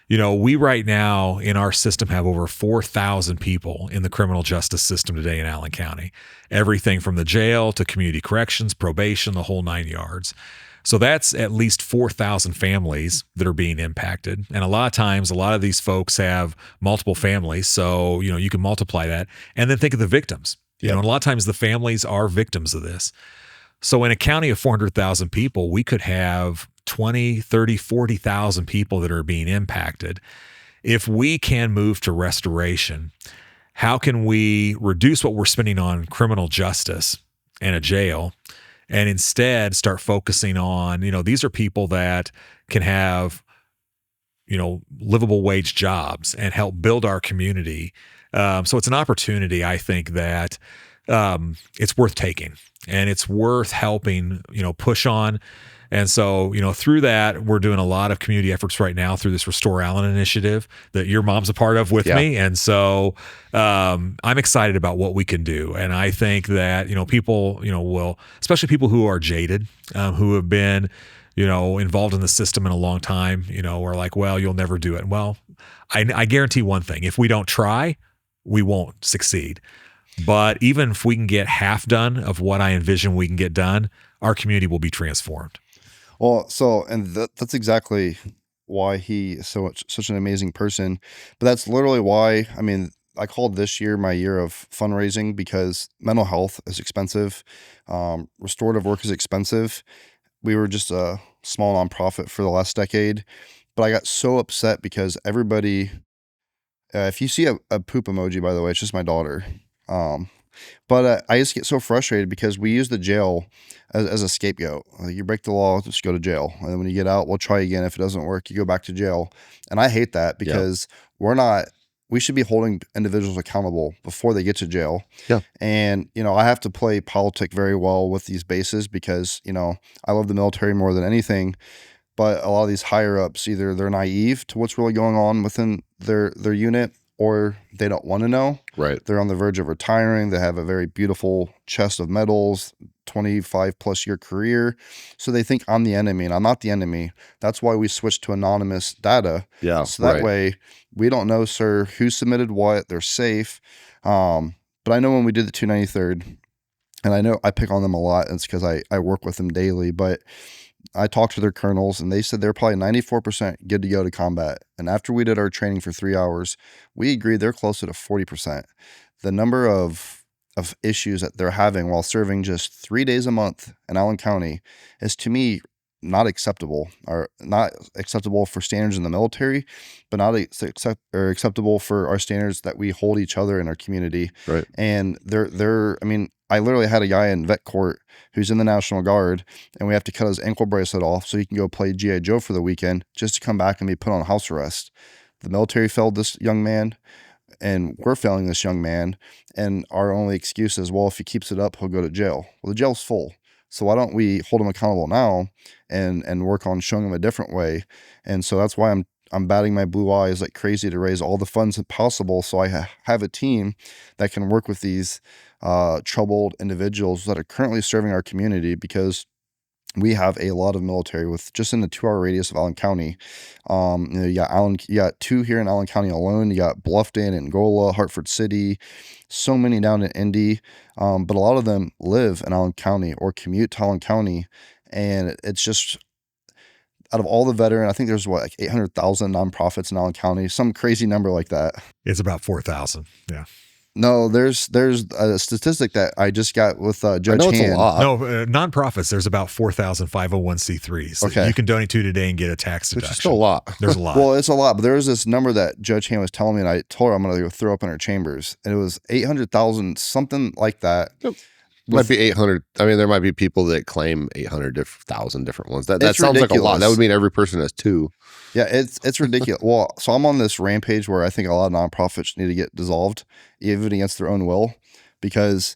we right now in our system have over 4,000 people in the criminal justice system today in Allen County. Everything from the jail to community corrections, probation, the whole 9 yards. So that's at least 4,000 families that are being impacted. And a lot of times, a lot of these folks have multiple families. So, you can multiply that and then think of the victims. And a lot of times the families are victims of this. So in a county of 400,000 people, we could have 20, 30, 40,000 people that are being impacted. If we can move to restoration, how can we reduce what we're spending on criminal justice and a jail and instead start focusing on, these are people that can have, livable wage jobs and help build our community. So it's an opportunity, I think, that it's worth taking and it's worth helping, push on. And so, through that, we're doing a lot of community efforts right now through this Restore Allen initiative that your mom's a part of with me. And so I'm excited about what we can do. And I think that, people, will, especially people who are jaded, who have been, involved in the system in a long time, are like, well, you'll never do it. Well, I guarantee one thing, if we don't try, we won't succeed. But even if we can get half done of what I envision we can get done, our community will be transformed. Well, that's exactly why he is such an amazing person. But that's literally why, I called this year my year of fundraising, because mental health is expensive. Restorative work is expensive. We were just a small nonprofit for the last decade, but I got so upset because everybody, if you see a poop emoji, by the way, it's just my daughter. But I just get so frustrated because we use the jail as a scapegoat. You break the law, just go to jail. And then when you get out, we'll try again. If it doesn't work, you go back to jail. And I hate that because we should be holding individuals accountable before they get to jail. Yeah. And, I have to play politic very well with these bases because, I love the military more than anything. But a lot of these higher ups, either they're naive to what's really going on within their unit, or they don't want to know. Right. They're on the verge of retiring. They have a very beautiful chest of medals, 25 plus year career. So they think I'm the enemy, and I'm not the enemy. That's why we switched to anonymous data. Yeah. So that way we don't know, sir, who submitted what. They're safe. But I know when we did the 293rd, and I know I pick on them a lot, and it's because I work with them daily, but I talked to their colonels and they said they're probably 94% good to go to combat. And after we did our training for 3 hours, we agreed they're closer to 40%. The number of issues that they're having while serving just 3 days a month in Allen County is, to me, not acceptable, or not acceptable for standards in the military, but not acceptable for our standards that we hold each other in our community. Right. And I literally had a guy in vet court who's in the National Guard, and we have to cut his ankle bracelet off so he can go play G.I. Joe for the weekend just to come back and be put on house arrest. The military failed this young man, and we're failing this young man, and our only excuse is, well, if he keeps it up, he'll go to jail. Well, the jail's full. So why don't we hold him accountable now and work on showing him a different way? And so that's why I'm batting my blue eyes like crazy to raise all the funds possible. So I have a team that can work with these troubled individuals that are currently serving our community, because we have a lot of military with just in the 2-hour radius of Allen County. You got 2 here in Allen County alone. You got Bluffton, Angola, Hartford City, so many down in Indy. But a lot of them live in Allen County or commute to Allen County. And it's just, out of all the veteran, I think there's like 800,000 nonprofits in Allen County, some crazy number like that. It's about 4,000. Yeah. No, there's a statistic that I just got with Judge I know it's Hand. a lot. No, nonprofits, there's about 4,000 501c3s that Okay. you can donate to today and get a tax Which deduction. is still a lot. There's a lot. Well, it's a lot, but there was this number that Judge Hand was telling me, and I told her I'm going to go throw up in her chambers, and it was 800,000, something like that. Yep. Might be 800. I mean, there might be people that claim 800,000 different ones. That It's sounds like a lot. ridiculous. That would mean every person has 2. Yeah, it's ridiculous. Well, so I'm on this rampage where I think a lot of nonprofits need to get dissolved, even against their own will, because,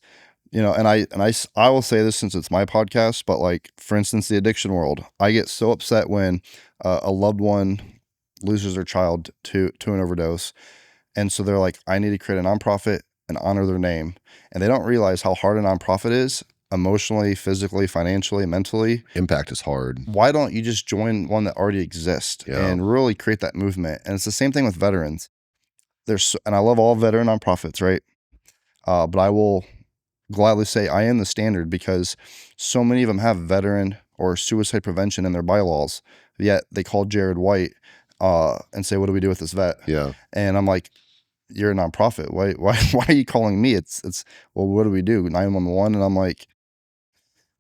and I will say this since it's my podcast, but like, for instance, the addiction world, I get so upset when a loved one loses their child to an overdose, and so they're like, I need to create a nonprofit and honor their name, and they don't realize how hard a nonprofit is, emotionally, physically, financially, mentally. Impact is hard. Why don't you just join one that already exists and really create that movement? And it's the same thing with veterans. And I love all veteran nonprofits, right? But I will gladly say I am the standard, because so many of them have veteran or suicide prevention in their bylaws, yet they call Jared White and say, what do we do with this vet? Yeah. And I'm like, you're a nonprofit. Why are you calling me? It's well, what do we do? 911. And I'm like,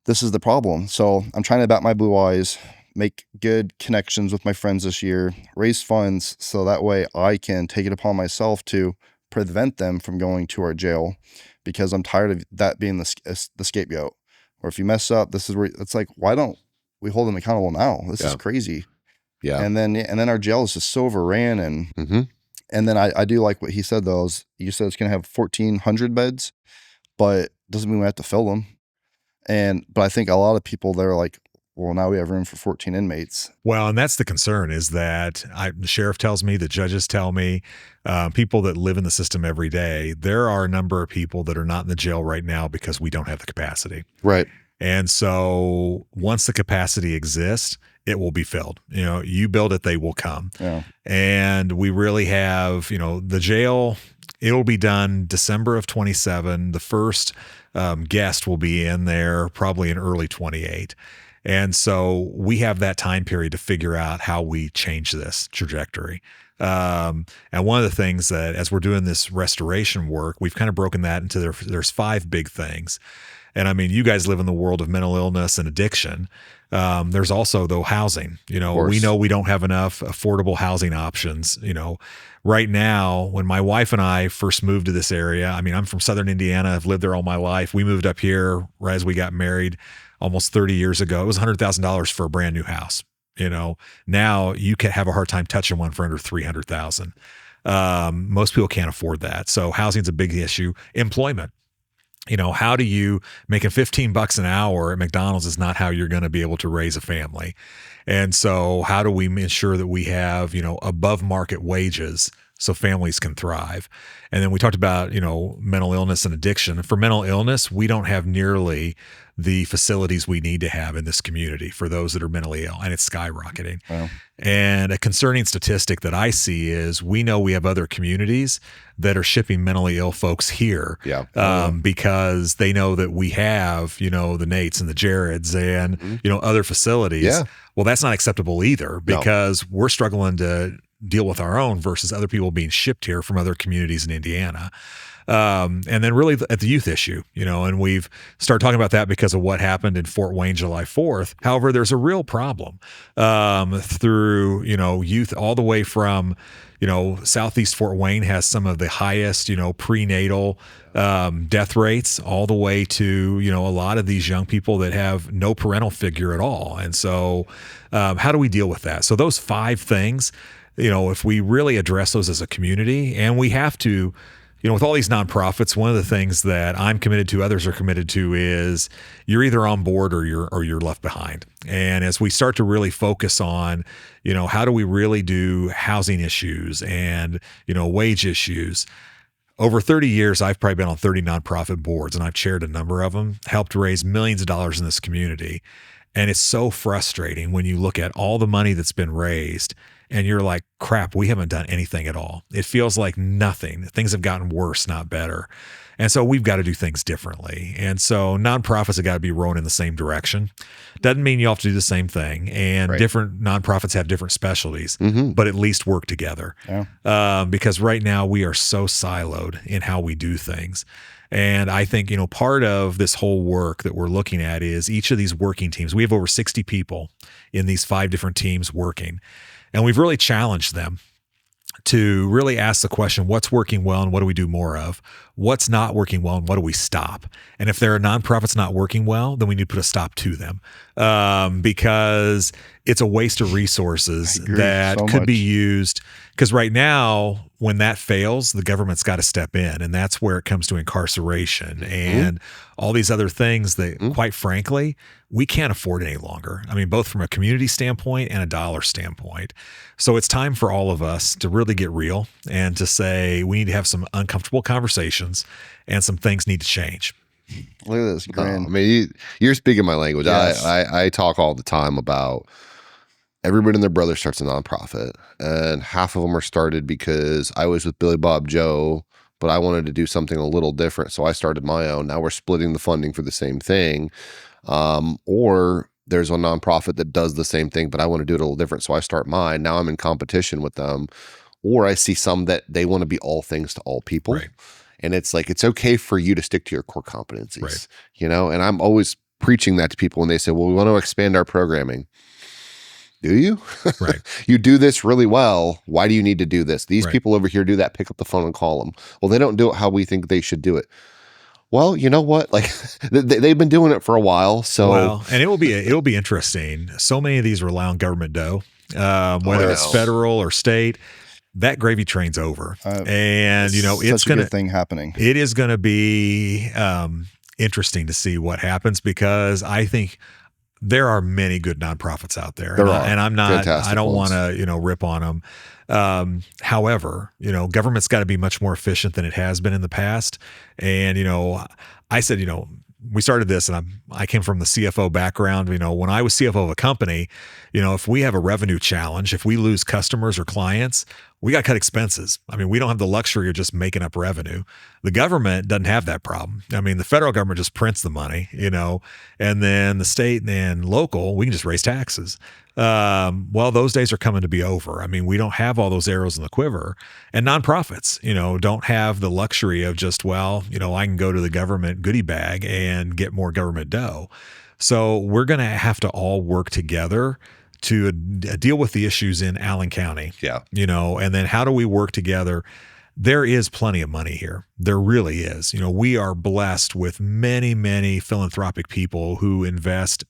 this is the problem. So I'm trying to bat my blue eyes, make good connections with my friends this year, raise funds so that way I can take it upon myself to prevent them from going to our jail, because I'm tired of that being the scapegoat. Or if you mess up, this is where it's like, why don't we hold them accountable now? This is crazy. Yeah. And then our jail is just so overran. And and then I do like what he said, though. You said it's going to have 1,400 beds, but doesn't mean we have to fill them. But I think a lot of people, they're like, well, now we have room for 14 inmates. Well, and that's the concern, is that the sheriff tells me, the judges tell me, people that live in the system every day, there are a number of people that are not in the jail right now because we don't have the capacity. Right. And so once the capacity exists, it will be filled. You build it, they will come. Yeah. And we really have, the jail, it'll be done December of 27. The first guest will be in there probably in early 28. And so we have that time period to figure out how we change this trajectory. And one of the things that, as we're doing this restoration work, we've kind of broken that into there's 5 big things. And I mean, you guys live in the world of mental illness and addiction. There's also, though, housing. We know we don't have enough affordable housing options. Right now, when my wife and I first moved to this area, I mean, I'm from Southern Indiana. I've lived there all my life. We moved up here right as we got married almost 30 years ago. It was $100,000 for a brand new house. Now you can have a hard time touching one for under $300,000. Most people can't afford that. So housing's a big issue. Employment. How do you making $15 an hour at McDonald's is not how you're going to be able to raise a family. And so how do we ensure that we have, above market wages so families can thrive? And then we talked about, mental illness and addiction. For mental illness, we don't have nearly the facilities we need to have in this community for those that are mentally ill, and it's skyrocketing. Wow. And a concerning statistic that I see is we know we have other communities that are shipping mentally ill folks here, because they know that we have, the Nates and the Jareds and, other facilities. Yeah. Well, that's not acceptable either, because we're struggling to deal with our own versus other people being shipped here from other communities in Indiana. And then really at the youth issue, and we've started talking about that because of what happened in Fort Wayne, July 4th. However, there's a real problem, through, youth all the way from, Southeast Fort Wayne has some of the highest, prenatal, death rates all the way to, a lot of these young people that have no parental figure at all. And so, how do we deal with that? So those 5 things, if we really address those as a community, and we have to with all these nonprofits, one of the things that I'm committed to, others are committed to, is you're either on board or you're left behind. And as we start to really focus on, how do we really do housing issues and, wage issues. Over 30 years, I've probably been on 30 nonprofit boards, and I've chaired a number of them, helped raise millions of dollars in this community. And it's so frustrating when you look at all the money that's been raised and you're like, crap, we haven't done anything at all. It feels like nothing. Things have gotten worse, not better. And so we've got to do things differently. And so nonprofits have got to be rowing in the same direction. Doesn't mean you have to do the same thing. And Right. different nonprofits have different specialties, but at least work together. Yeah. Because right now we are so siloed in how we do things. And I think, part of this whole work that we're looking at is each of these working teams. We have over 60 people in these 5 different teams working. And we've really challenged them to really ask the question, what's working well and what do we do more of? What's not working well and what do we stop? And if there are nonprofits not working well, then we need to put a stop to them, because it's a waste of resources that so could be much. used. Because right now, when that fails, the government's got to step in. And that's where it comes to incarceration and all these other things that, quite frankly, we can't afford any longer. I mean, both from a community standpoint and a dollar standpoint. So it's time for all of us to really get real and to say we need to have some uncomfortable conversations and some things need to change. Look at this I grin. mean, you're speaking my language. Yes. I talk all the time about everybody and their brother starts a nonprofit, and half of them are started because I was with Billy Bob Joe, but I wanted to do something a little different, so I started my own. Now we're splitting the funding for the same thing, or there's a nonprofit that does the same thing, but I want to do it a little different, so I start mine. Now I'm in competition with them, or I see some that they want to be all things to all people. Right. And it's like, it's okay for you to stick to your core competencies, Right. and I'm always preaching that to people when they say, well, we want to expand our programming. Do you? Right. You do this really well. Why do you need to do this? These Right. people over here do that. Pick up the phone and call them. Well, they don't do it how we think they should do it. Well, you know what? Like they've been doing it for a while. So Well, and it will be interesting. So many of these rely on government dough, whether it's know. federal or state. That gravy train's over, and it's Such a gonna good thing happening. it is gonna be interesting to see what happens, because I think there are many good nonprofits out there, There are. and I'm not. Fantastic I don't ones. want to rip on them. However, government's got to be much more efficient than it has been in the past, and I said we started this, and I came from the CFO background. When I was CFO of a company, if we have a revenue challenge, if we lose customers or clients, we got to cut expenses. I mean, we don't have the luxury of just making up revenue. The government doesn't have that problem. I mean, the federal government just prints the money, and then the state and local, we can just raise taxes. Well, those days are coming to be over. I mean, we don't have all those arrows in the quiver, and nonprofits, don't have the luxury of just, I can go to the government goodie bag and get more government dough. So we're going to have to all work together to deal with the issues in Allen County. Yeah. And then how do we work together? There is plenty of money here. There really is. We are blessed with many, many philanthropic people who invest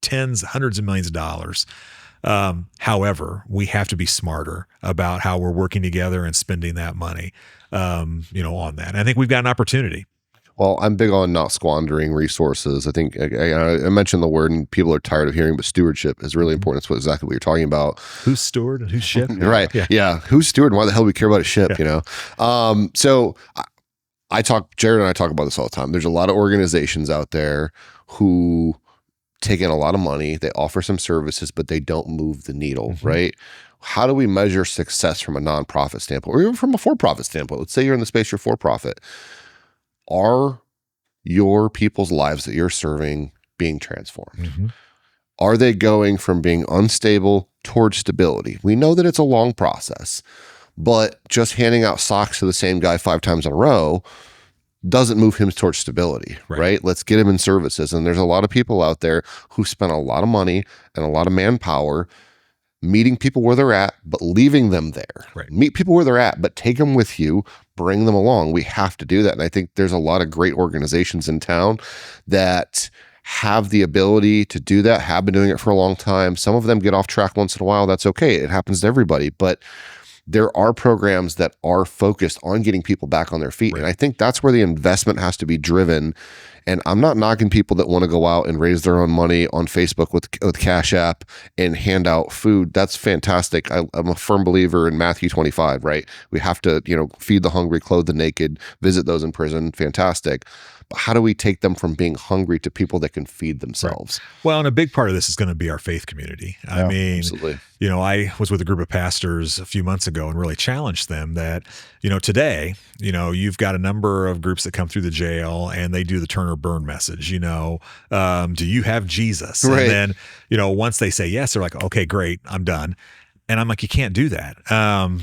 tens, hundreds of millions of dollars. However, we have to be smarter about how we're working together and spending that money, on that. And I think we've got an opportunity. Well, I'm big on not squandering resources. I think I mentioned the word, and people are tired of hearing, but stewardship is really important. That's exactly what you're talking about. Who's steward and who's ship? Right. Yeah. Yeah. Who's steward? And why the hell do we care about a ship? So Jared and I talk about this all the time. There's a lot of organizations out there who take in a lot of money. They offer some services, but they don't move the needle, right? How do we measure success from a nonprofit standpoint, or even from a for-profit standpoint? Let's say you're in the space, you're for-profit. Are your people's lives that you're serving being transformed? Are they going from being unstable towards stability? We know that it's a long process, but just handing out socks to the same guy 5 times in a row doesn't move him towards stability, right? Let's get him in services. And there's a lot of people out there who spend a lot of money and a lot of manpower meeting people where they're at, but leaving them there. Right. Meet people where they're at, but take them with you, bring them along. We have to do that. And I think there's a lot of great organizations in town that have the ability to do that, have been doing it for a long time. Some of them get off track once in a while. That's okay. It happens to everybody. But there are programs that are focused on getting people back on their feet. Right. And I think that's where the investment has to be driven. And I'm not knocking people that want to go out and raise their own money on Facebook with Cash App and hand out food. That's fantastic. I'm a firm believer in Matthew 25, right? We have to, feed the hungry, clothe the naked, visit those in prison. Fantastic. But how do we take them from being hungry to people that can feed themselves? Right. Well, and a big part of this is going to be our faith community. I mean, absolutely. I was with a group of pastors a few months ago and really challenged them that, today, you've got a number of groups that come through the jail and they do the turn or burn message, do you have Jesus? Right. And then, once they say yes, they're like, okay, great, I'm done. And I'm like, you can't do that.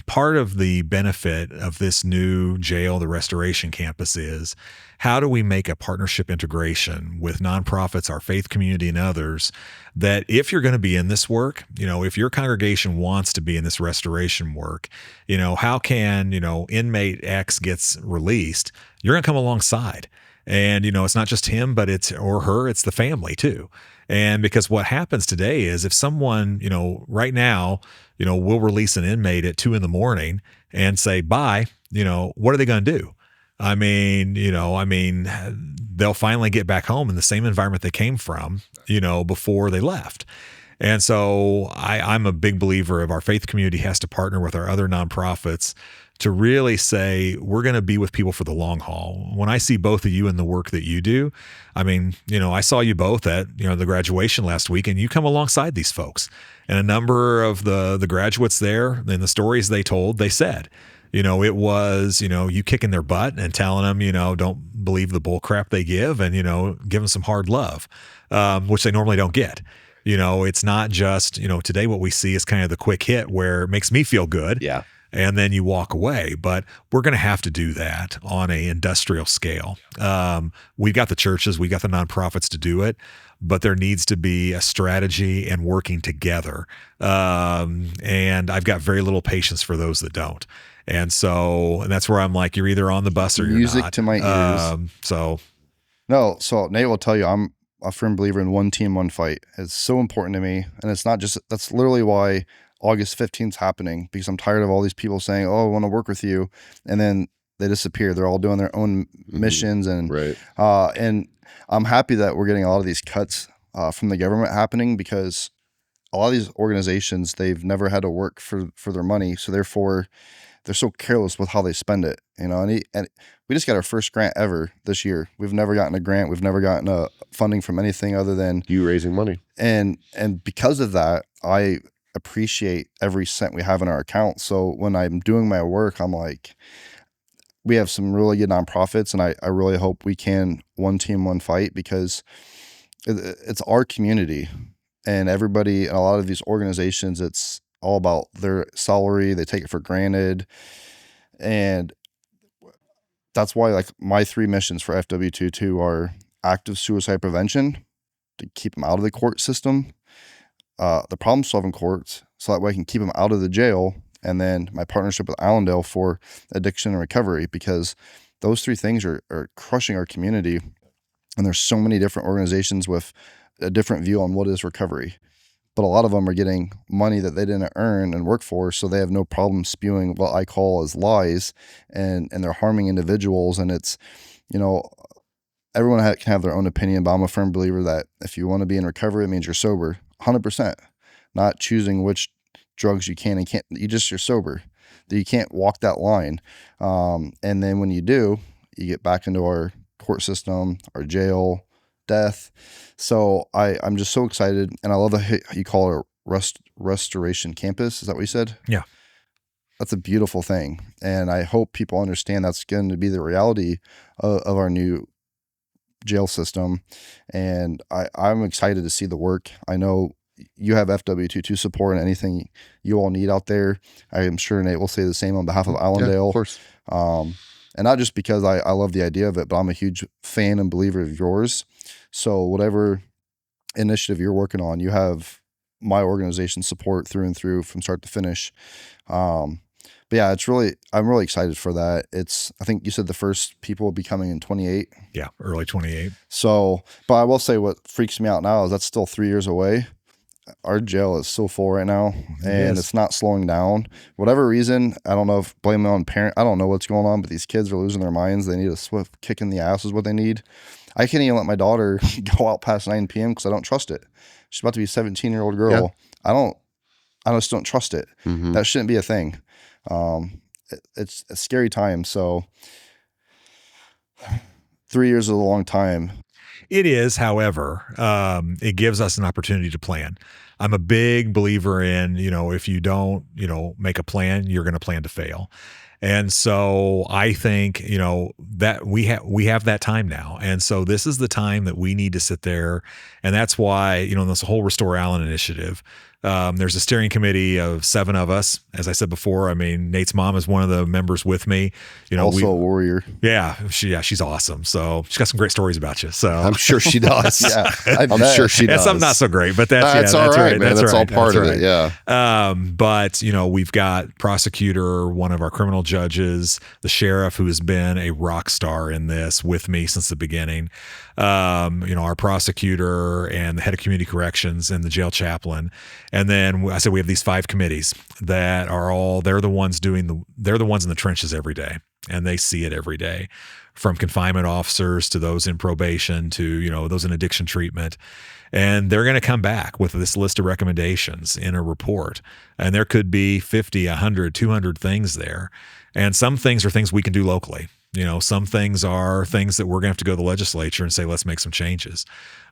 Part of the benefit of this new jail, the restoration campus, is how do we make a partnership integration with nonprofits, our faith community, and others, that if you're going to be in this work, if your congregation wants to be in this restoration work, how can, inmate X gets released, you're going to come alongside. And, it's not just him, but it's the family too. And because what happens today is if someone, right now, we'll release an inmate at 2 a.m. and say, bye, what are they going to do? I mean, they'll finally get back home in the same environment they came from, before they left. And so I'm a big believer of our faith community has to partner with our other nonprofits to really say, we're going to be with people for the long haul. When I see both of you in the work that you do, I mean, I saw you both at, the graduation last week, and you come alongside these folks. And a number of the graduates there, in the stories they told, they said, it was, you kicking their butt and telling them, don't believe the bull crap they give, and, give them some hard love, which they normally don't get. It's not just, today what we see is kind of the quick hit where it makes me feel good. Yeah. And then you walk away. But we're going to have to do that on a industrial scale. We've got the churches, we got the nonprofits to do it, but there needs to be a strategy and working together. And I've got very little patience for those that don't. And that's where I'm like, you're either on the bus or you're Music not. to my ears. So Nate will tell you, I'm a firm believer in one team, one fight. It's so important to me. And it's not just, that's literally why August 15th is happening, because I'm tired of all these people saying, oh, I want to work with you. And then they disappear. They're all doing their own missions. And, Right. And I'm happy that we're getting a lot of these cuts from the government happening, because a lot of these organizations, they've never had to work for their money. So therefore they're so careless with how they spend it, and we just got our first grant ever this year. We've never gotten a grant. We've never gotten a funding from anything other than you raising money. And because of that, I appreciate every cent we have in our account. So when I'm doing my work, I'm like, we have some really good nonprofits, and I really hope we can one team, one fight, because it's our community, and everybody, and a lot of these organizations, it's all about their salary. They take it for granted. And that's why, like, my 3 missions for FW22 are active suicide prevention, to keep them out of the court system, the problem solving courts, so that way I can keep them out of the jail, and then my partnership with Allendale for addiction and recovery, because those 3 things are crushing our community. And there's so many different organizations with a different view on what is recovery. But a lot of them are getting money that they didn't earn and work for, so they have no problem spewing what I call as lies, and they're harming individuals. And it's, everyone can have their own opinion, but I'm a firm believer that if you want to be in recovery, it means you're sober, 100%. Not choosing which drugs you can and can't. You're sober. You can't walk that line. And then when you do, you get back into our court system, our jail, death. So I'm just so excited, and I love that you call it a restoration campus. Is that what you said? Yeah. That's a beautiful thing, and I hope people understand that's going to be the reality of our new jail system. And I'm excited to see the work. I know you have FW22 support, and anything you all need out there, I am sure Nate will say the same on behalf of Allendale. Yeah, of course. And not just because I love the idea of it, but I'm a huge fan and believer of yours. So whatever initiative you're working on, you have my organization's support through and through from start to finish. But yeah, I'm really excited for that. I think you said the first people will be coming in 28. Yeah, early 28. So, but I will say what freaks me out now is that's still 3 years away. our jail is so full right now, and is. it's not slowing down. Whatever reason, I don't know if blame it on parent. I don't know what's going on, but these kids are losing their minds. They need a swift kick in the ass is what they need. I can't even let my daughter go out past 9 p.m. because I don't trust it. She's about to be a 17-year-old girl. Yeah. I just don't trust it. Mm-hmm. That shouldn't be a thing. It's a scary time. So 3 years is a long time. It is, however, it gives us an opportunity to plan. I'm a big believer in, if you don't, make a plan, you're going to plan to fail. And so I think, that we have that time now. And so this is the time that we need to sit there. And that's why, this whole Restore Allen initiative, there's a steering committee of 7 of us. As I said before, I mean, Nate's mom is one of the members with me. Also a warrior. Yeah, she's awesome. So she's got some great stories about you. So I'm sure she does. Yeah, I'm sure she does. And some not so great, but that's all right, man. That's all part of it. Yeah. But We've got prosecutor, one of our criminal judges, the sheriff, who has been a rock star in this with me since the beginning. Our prosecutor and the head of community corrections and the jail chaplain. And then I said we have these 5 committees that are they're the ones in the trenches every day, and they see it every day, from confinement officers to those in probation to those in addiction treatment. And they're going to come back with this list of recommendations in a report, and there could be 50, 100, 200 things there. And some things are things we can do locally. Some things are things that we're going to have to go to the legislature and say, let's make some changes.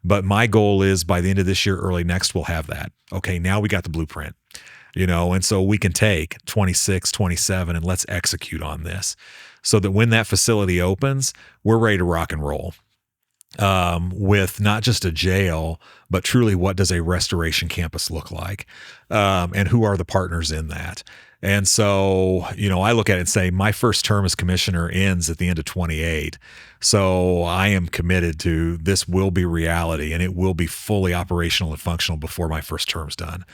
But my goal is by the end of this year, early next, we'll have that. Okay, now we got the blueprint, and so we can take 26, 27 and let's execute on this so that when that facility opens, we're ready to rock and roll. With not just a jail, but truly what does a restoration campus look like? And who are the partners in that? And so, I look at it and say, my first term as commissioner ends at the end of 28. So I am committed to this will be reality, and it will be fully operational and functional before my first term's done.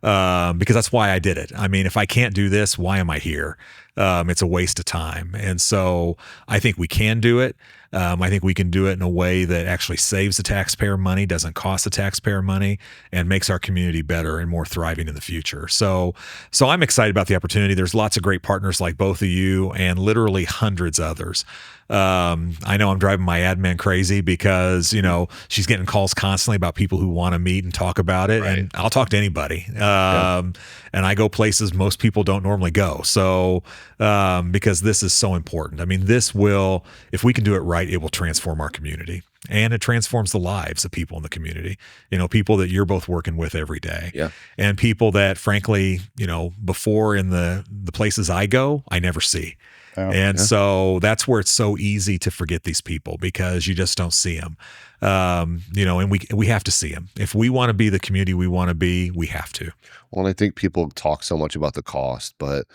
Because that's why I did it. I mean, if I can't do this, why am I here? It's a waste of time. And so I think we can do it. I think we can do it in a way that actually saves the taxpayer money, doesn't cost the taxpayer money, and makes our community better and more thriving in the future. So I'm excited about the opportunity. There's lots of great partners like both of you and literally hundreds others. I know I'm driving my admin crazy because, she's getting calls constantly about people who want to meet and talk about it. Right. And I'll talk to anybody. And I go places most people don't normally go. So, because this is so important. I mean, if we can do it right, it will transform our community, and it transforms the lives of people in the community, people that you're both working with every day. Yeah. And people that frankly, before in the places I go, I never see. So that's where it's so easy to forget these people because you just don't see them. And we have to see them. If we want to be the community we want to be, we have to. Well, and I think people talk so much about the cost, but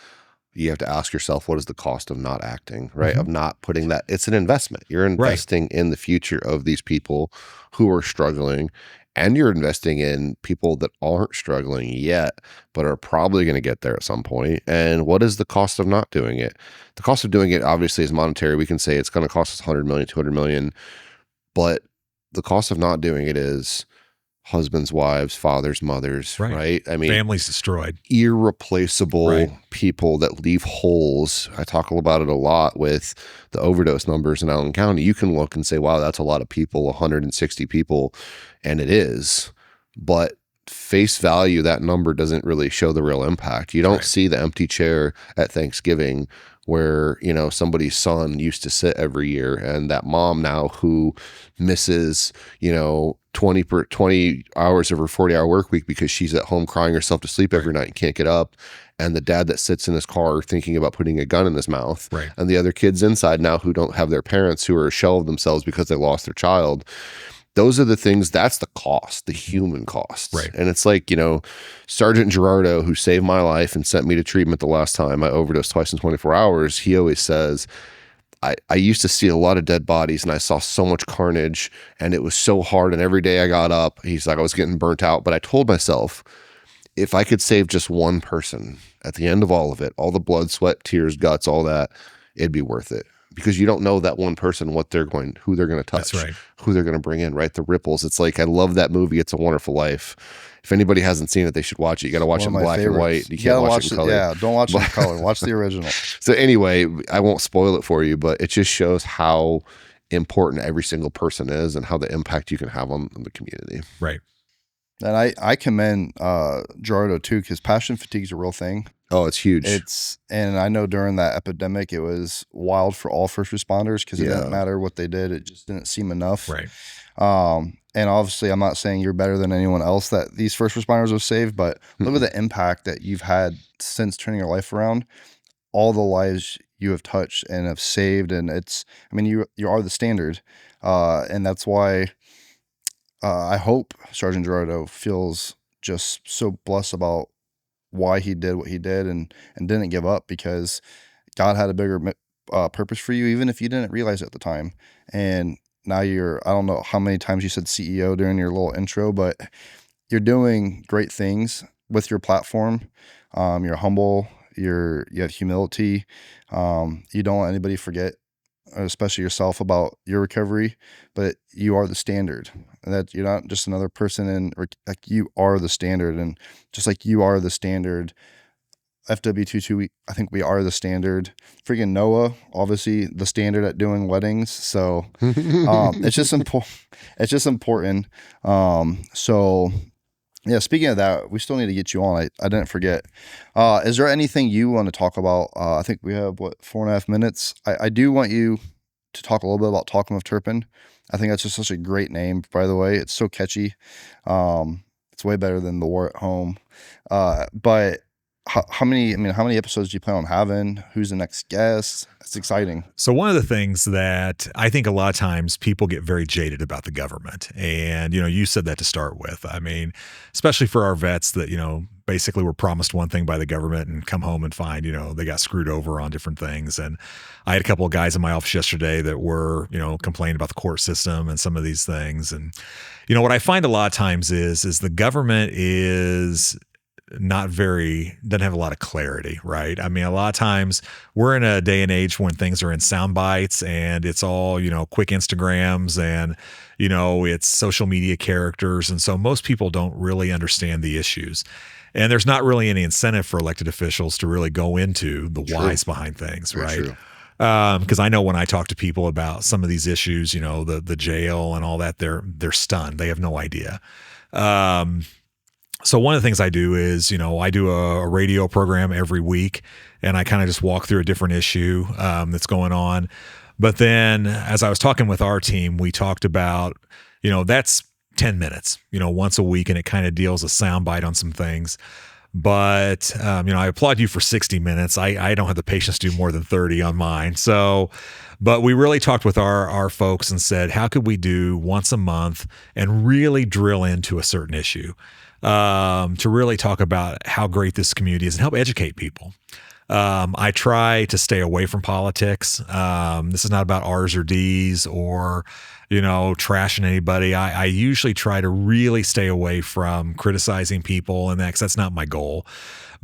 you have to ask yourself, what is the cost of not acting, right? Mm-hmm. Of not putting that, it's an investment. You're investing in the future of these people who are struggling, and you're investing in people that aren't struggling yet, but are probably going to get there at some point. And what is the cost of not doing it? The cost of doing it obviously is monetary. We can say it's going to cost us 100 million, 200 million, but the cost of not doing it is husbands, wives, fathers, mothers, right? I mean, families destroyed, irreplaceable people that leave holes. I talk about it a lot with the overdose numbers in Allen County. You can look and say, wow, that's a lot of people, 160 people. And it is, but face value, that number doesn't really show the real impact. You don't see the empty chair at Thanksgiving where, somebody's son used to sit every year, and that mom now who misses, 20 hours of her 40-hour work week because she's at home crying herself to sleep every night and can't get up. And the dad that sits in his car thinking about putting a gun in his mouth. Right. And the other kids inside now who don't have their parents, who are a shell of themselves because they lost their child. Those are the things, that's the cost, the human cost. Right. And it's like, Sergeant Gerardo, who saved my life and sent me to treatment the last time I overdosed twice in 24 hours, he always says, I used to see a lot of dead bodies and I saw so much carnage and it was so hard. And every day I got up, he's like, I was getting burnt out. But I told myself, if I could save just one person at the end of all of it, all the blood, sweat, tears, guts, all that, it'd be worth it. because you don't know that one person, who they're going to touch, That's right. who they're going to bring in, right? The ripples. It's like, I love that movie. It's a Wonderful Life. If anybody hasn't seen it, they should watch it. You got to watch it in black and white. You can't watch it in color. Yeah, don't watch it in color. Watch the original. So anyway, I won't spoil it for you, but it just shows how important every single person is and how the impact you can have on the community. Right. And I commend Gerardo too, because passion fatigue is a real thing. Oh, it's huge. And I know during that epidemic, it was wild for all first responders because it didn't matter what they did. It just didn't seem enough. Right. And obviously, I'm not saying you're better than anyone else that these first responders have saved, but look at the impact that you've had since turning your life around, all the lives you have touched and have saved. And you are the standard. And that's why I hope Sergeant Gerardo feels just so blessed about why he did what he did and didn't give up, because God had a bigger purpose for you, even if you didn't realize it at the time. And now I don't know how many times you said CEO during your little intro, but you're doing great things with your platform. You're humble, you have humility. You don't let anybody forget, especially yourself, about your recovery, but you are the standard. And that you're not just another person, like you are the standard. And just like you are the standard, FW22, I think we are the standard. Freaking Noah, obviously the standard at doing weddings. So it's just important. It's just important. So yeah, speaking of that, we still need to get you on. I didn't forget. Is there anything you want to talk about? I think we have 4.5 minutes. I do want you to talk a little bit about Talking with Turpin. I think that's just such a great name, by the way. It's so catchy. It's way better than The War at Home. But how many episodes do you plan on having? Who's the next guest? It's exciting. So one of the things that I think a lot of times people get very jaded about the government, and you said that to start with. I mean, especially for our vets that basically were promised one thing by the government and come home and find they got screwed over on different things. And I had a couple of guys in my office yesterday that were complaining about the court system and some of these things. And what I find a lot of times is the government is doesn't have a lot of clarity, right? I mean, a lot of times we're in a day and age when things are in sound bites and it's all, quick Instagrams and, it's social media characters. And so most people don't really understand the issues. And there's not really any incentive for elected officials to really go into the whys behind things, right? Because I know when I talk to people about some of these issues, the jail and all that, they're stunned. They have no idea. So one of the things I do is, I do a radio program every week, and I kind of just walk through a different issue that's going on. But then as I was talking with our team, we talked about, that's 10 minutes, once a week, and it kind of deals a soundbite on some things. But, I applaud you for 60 minutes. I don't have the patience to do more than 30 on mine. So, but we really talked with our folks and said, how could we do once a month and really drill into a certain issue? To really talk about how great this community is and help educate people. I try to stay away from politics. This is not about R's or D's or, trashing anybody. I usually try to really stay away from criticizing people and that, 'cause that's not my goal.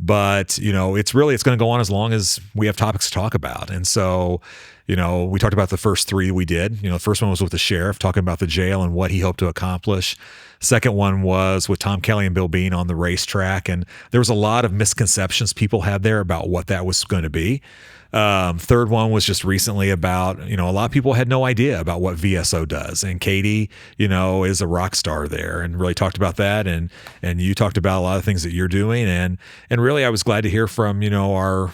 But, it's going to go on as long as we have topics to talk about. And so, we talked about the first three we did. The first one was with the sheriff, talking about the jail and what he hoped to accomplish. Second one was with Tom Kelly and Bill Bean on the racetrack. And there was a lot of misconceptions people had there about what that was going to be. Third one was just recently about, a lot of people had no idea about what VSO does. And Katie, is a rock star there and really talked about that. And you talked about a lot of things that you're doing. And really, I was glad to hear from, our,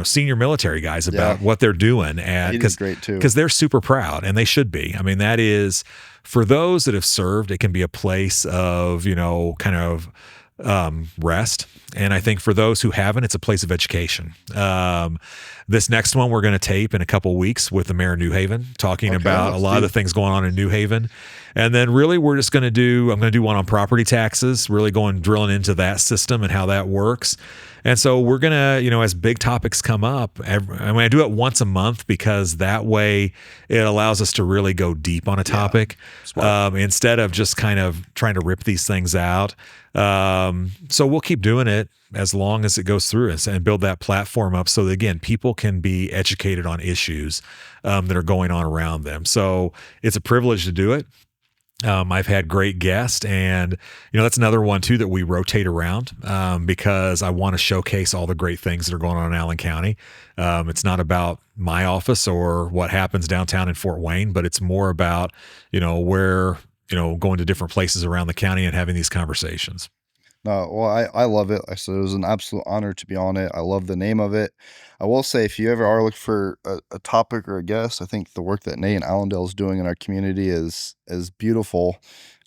senior military guys about what they're doing. Because they're super proud, and they should be. I mean, that is, for those that have served, it can be a place of, kind of rest. And I think for those who haven't, it's a place of education. This next one we're going to tape in a couple of weeks with the mayor of New Haven, talking about a lot of the things going on in New Haven. And then really I'm going to do one on property taxes, really drilling into that system and how that works. And so we're going to, as big topics come up, I do it once a month because that way it allows us to really go deep on a topic instead of just kind of trying to rip these things out. So we'll keep doing it as long as it goes through us and build that platform up so that, again, people can be educated on issues that are going on around them. So it's a privilege to do it. I've had great guests, and that's another one too that we rotate around because I want to showcase all the great things that are going on in Allen County. It's not about my office or what happens downtown in Fort Wayne, but it's more about where going to different places around the county and having these conversations. No, well, I love it. I said it was an absolute honor to be on it. I love the name of it. I will say, if you ever are looking for a topic or a guest, I think the work that Nate and Allendale is doing in our community is beautiful.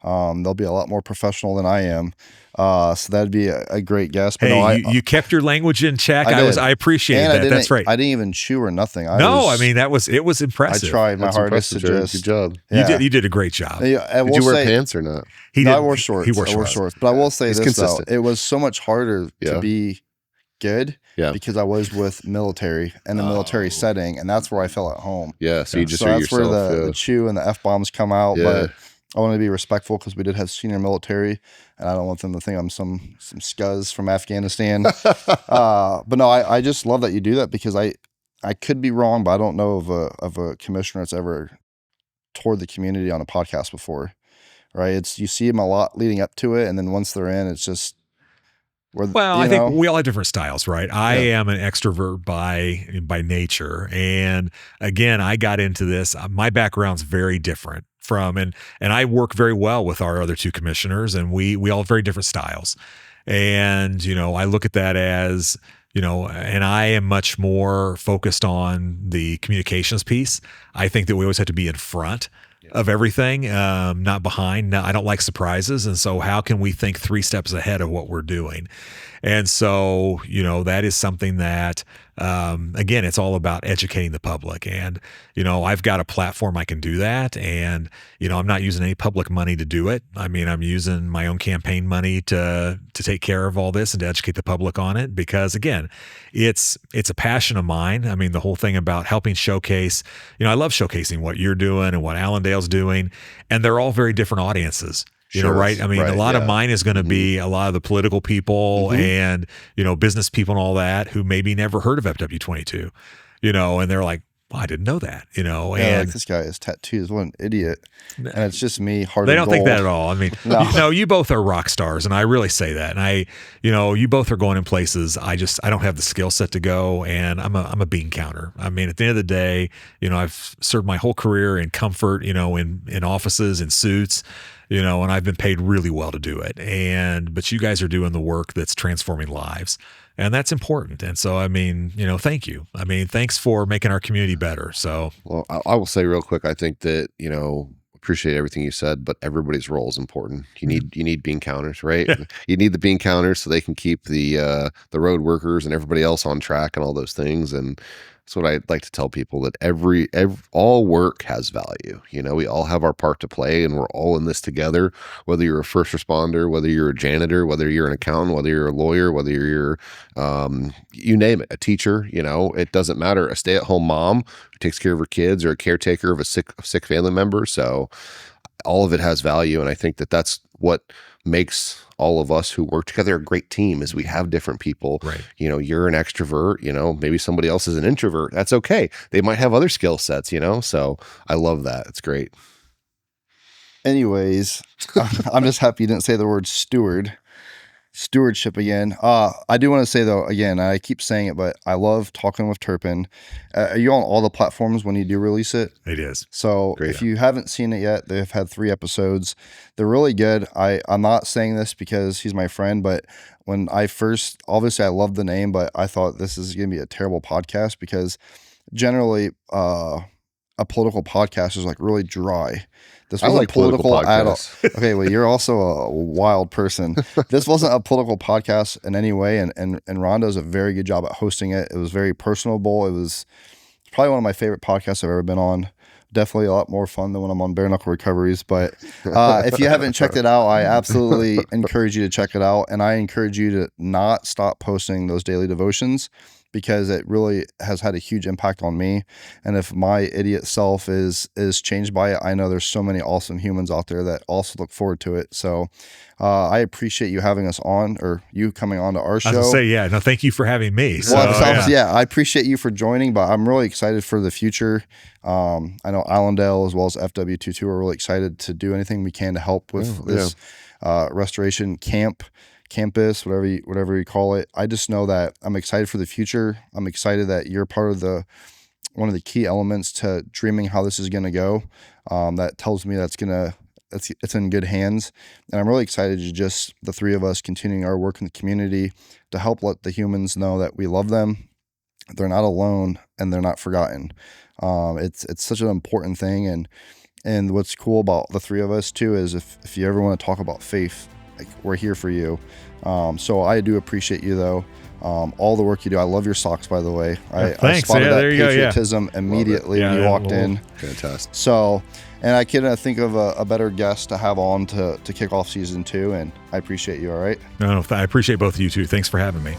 They'll be a lot more professional than I am. So that'd be a great guest. But Hey, no, you kept your language in check. I did. I appreciated and that. That's right. I didn't even chew or nothing. I mean, it was I impressive. tried my That's hardest impressive, to Jared. just. Good job. Yeah. You did a great job. Yeah, I Did will you wear say, pants or not? I wore shorts. He wore I wore shorts. shorts. But I will say He's this consistent. though, it was so much harder Yeah. to be good Yeah. because I was with military in the military setting, and that's where I felt at home. Yeah. So you just So are that's yourself. where the chew and the F-bombs come out. Yeah. But I want to be respectful because we did have senior military, and I don't want them to think I'm some scuzz from Afghanistan. But no, I just love that you do that because I could be wrong, but I don't know of a commissioner that's ever toured the community on a podcast before. Right? It's you see them a lot leading up to it, and then once they're in, it's just Well, I think we all have different styles, right? I Yeah. am an extrovert by nature, and again, I got into this. My background's very different from, and I work very well with our other two commissioners, and we all have very different styles. And I look at that as and I am much more focused on the communications piece. I think that we always have to be in front of everything, not behind. Now, I don't like surprises. And so how can we think 3 steps ahead of what we're doing? And so, that is something that, again, it's all about educating the public. And, I've got a platform I can do that. And, I'm not using any public money to do it. I mean, I'm using my own campaign money to take care of all this and to educate the public on it. Because again, it's a passion of mine. I mean, the whole thing about helping showcase, I love showcasing what you're doing and what Allendale's doing. And they're all very different audiences. Sure. Right? I mean, Right, a lot of yeah. mine is going to be a lot of the political people and, business people and all that who maybe never heard of FW22, and they're like, well, I didn't know that, Yeah, and like this guy is tattoos. What an idiot! And it's just me. Hard. they don't think that at all. I mean, No. you both are rock stars, and I really say that. And you both are going in places. I don't have the skill set to go, and I'm a bean counter. I mean, at the end of the day, I've served my whole career in comfort, in offices, in suits, and I've been paid really well to do it. But you guys are doing the work that's transforming lives. And that's important. And so, I mean, thank you. I mean, thanks for making our community better. So, Well, I will say real quick, I think that, appreciate everything you said, but everybody's role is important. You need bean counters, right? Yeah. You need the bean counters so they can keep the road workers and everybody else on track and all those things. And that's what I'd like to tell people, that all work has value. We all have our part to play, and we're all in this together, whether you're a first responder, whether you're a janitor, whether you're an accountant, whether you're a lawyer, whether you're, you name it, a teacher, it doesn't matter, a stay-at-home mom who takes care of her kids, or a caretaker of a sick family member. So all of it has value. And I think that that's what makes all of us who work together a great team, is we have different people. Right. You're an extrovert, maybe somebody else is an introvert. That's okay. They might have other skill sets, so I love that. It's great. Anyways, I'm just happy you didn't say the word stewardship again. I do want to say though, again, I keep saying it, but I love talking with Turpin. Are you on all the platforms when you do release it? it is. So Great. if you haven't seen it yet, they've had 3 episodes. They're really good. I'm not saying this because he's my friend, but when I first, obviously I love the name, but I thought this is going to be a terrible podcast because generally a political podcast is like really dry. This I wasn't like political at all. podcasts. Okay, well, you're also a wild person. This wasn't a political podcast in any way, and Rhonda does a very good job at hosting it. It was very personable. It was probably one of my favorite podcasts I've ever been on. Definitely a lot more fun than when I'm on Bare Knuckle Recoveries. But if you haven't checked it out, I absolutely encourage you to check it out. And I encourage you to not stop posting those daily devotions, because it really has had a huge impact on me. And if my idiot self is changed by it, I know there's so many awesome humans out there that also look forward to it. So I appreciate you having us on, or you coming on to our show. I was gonna say, yeah, no, thank you for having me. So, Well, I appreciate you for joining, but I'm really excited for the future. I know Allendale as well as FW22 are really excited to do anything we can to help with this restoration campus, whatever you call it. I just know that I'm excited for the future. I'm excited that you're part of one of the key elements to dreaming how this is going to go. That tells me it's in good hands. And I'm really excited to just the three of us continuing our work in the community to help let the humans know that we love them. They're not alone and they're not forgotten. It's such an important thing. And what's cool about the three of us too is if you ever want to talk about faith, like, we're here for you. So I do appreciate you though. All the work you do. I love your socks, by the way. Thanks. I spotted that there you patriotism immediately when you walked in. Fantastic. So, and I couldn't think of a better guest to have on to kick off season 2, and I appreciate you. All right. No, I appreciate both of you too. Thanks for having me.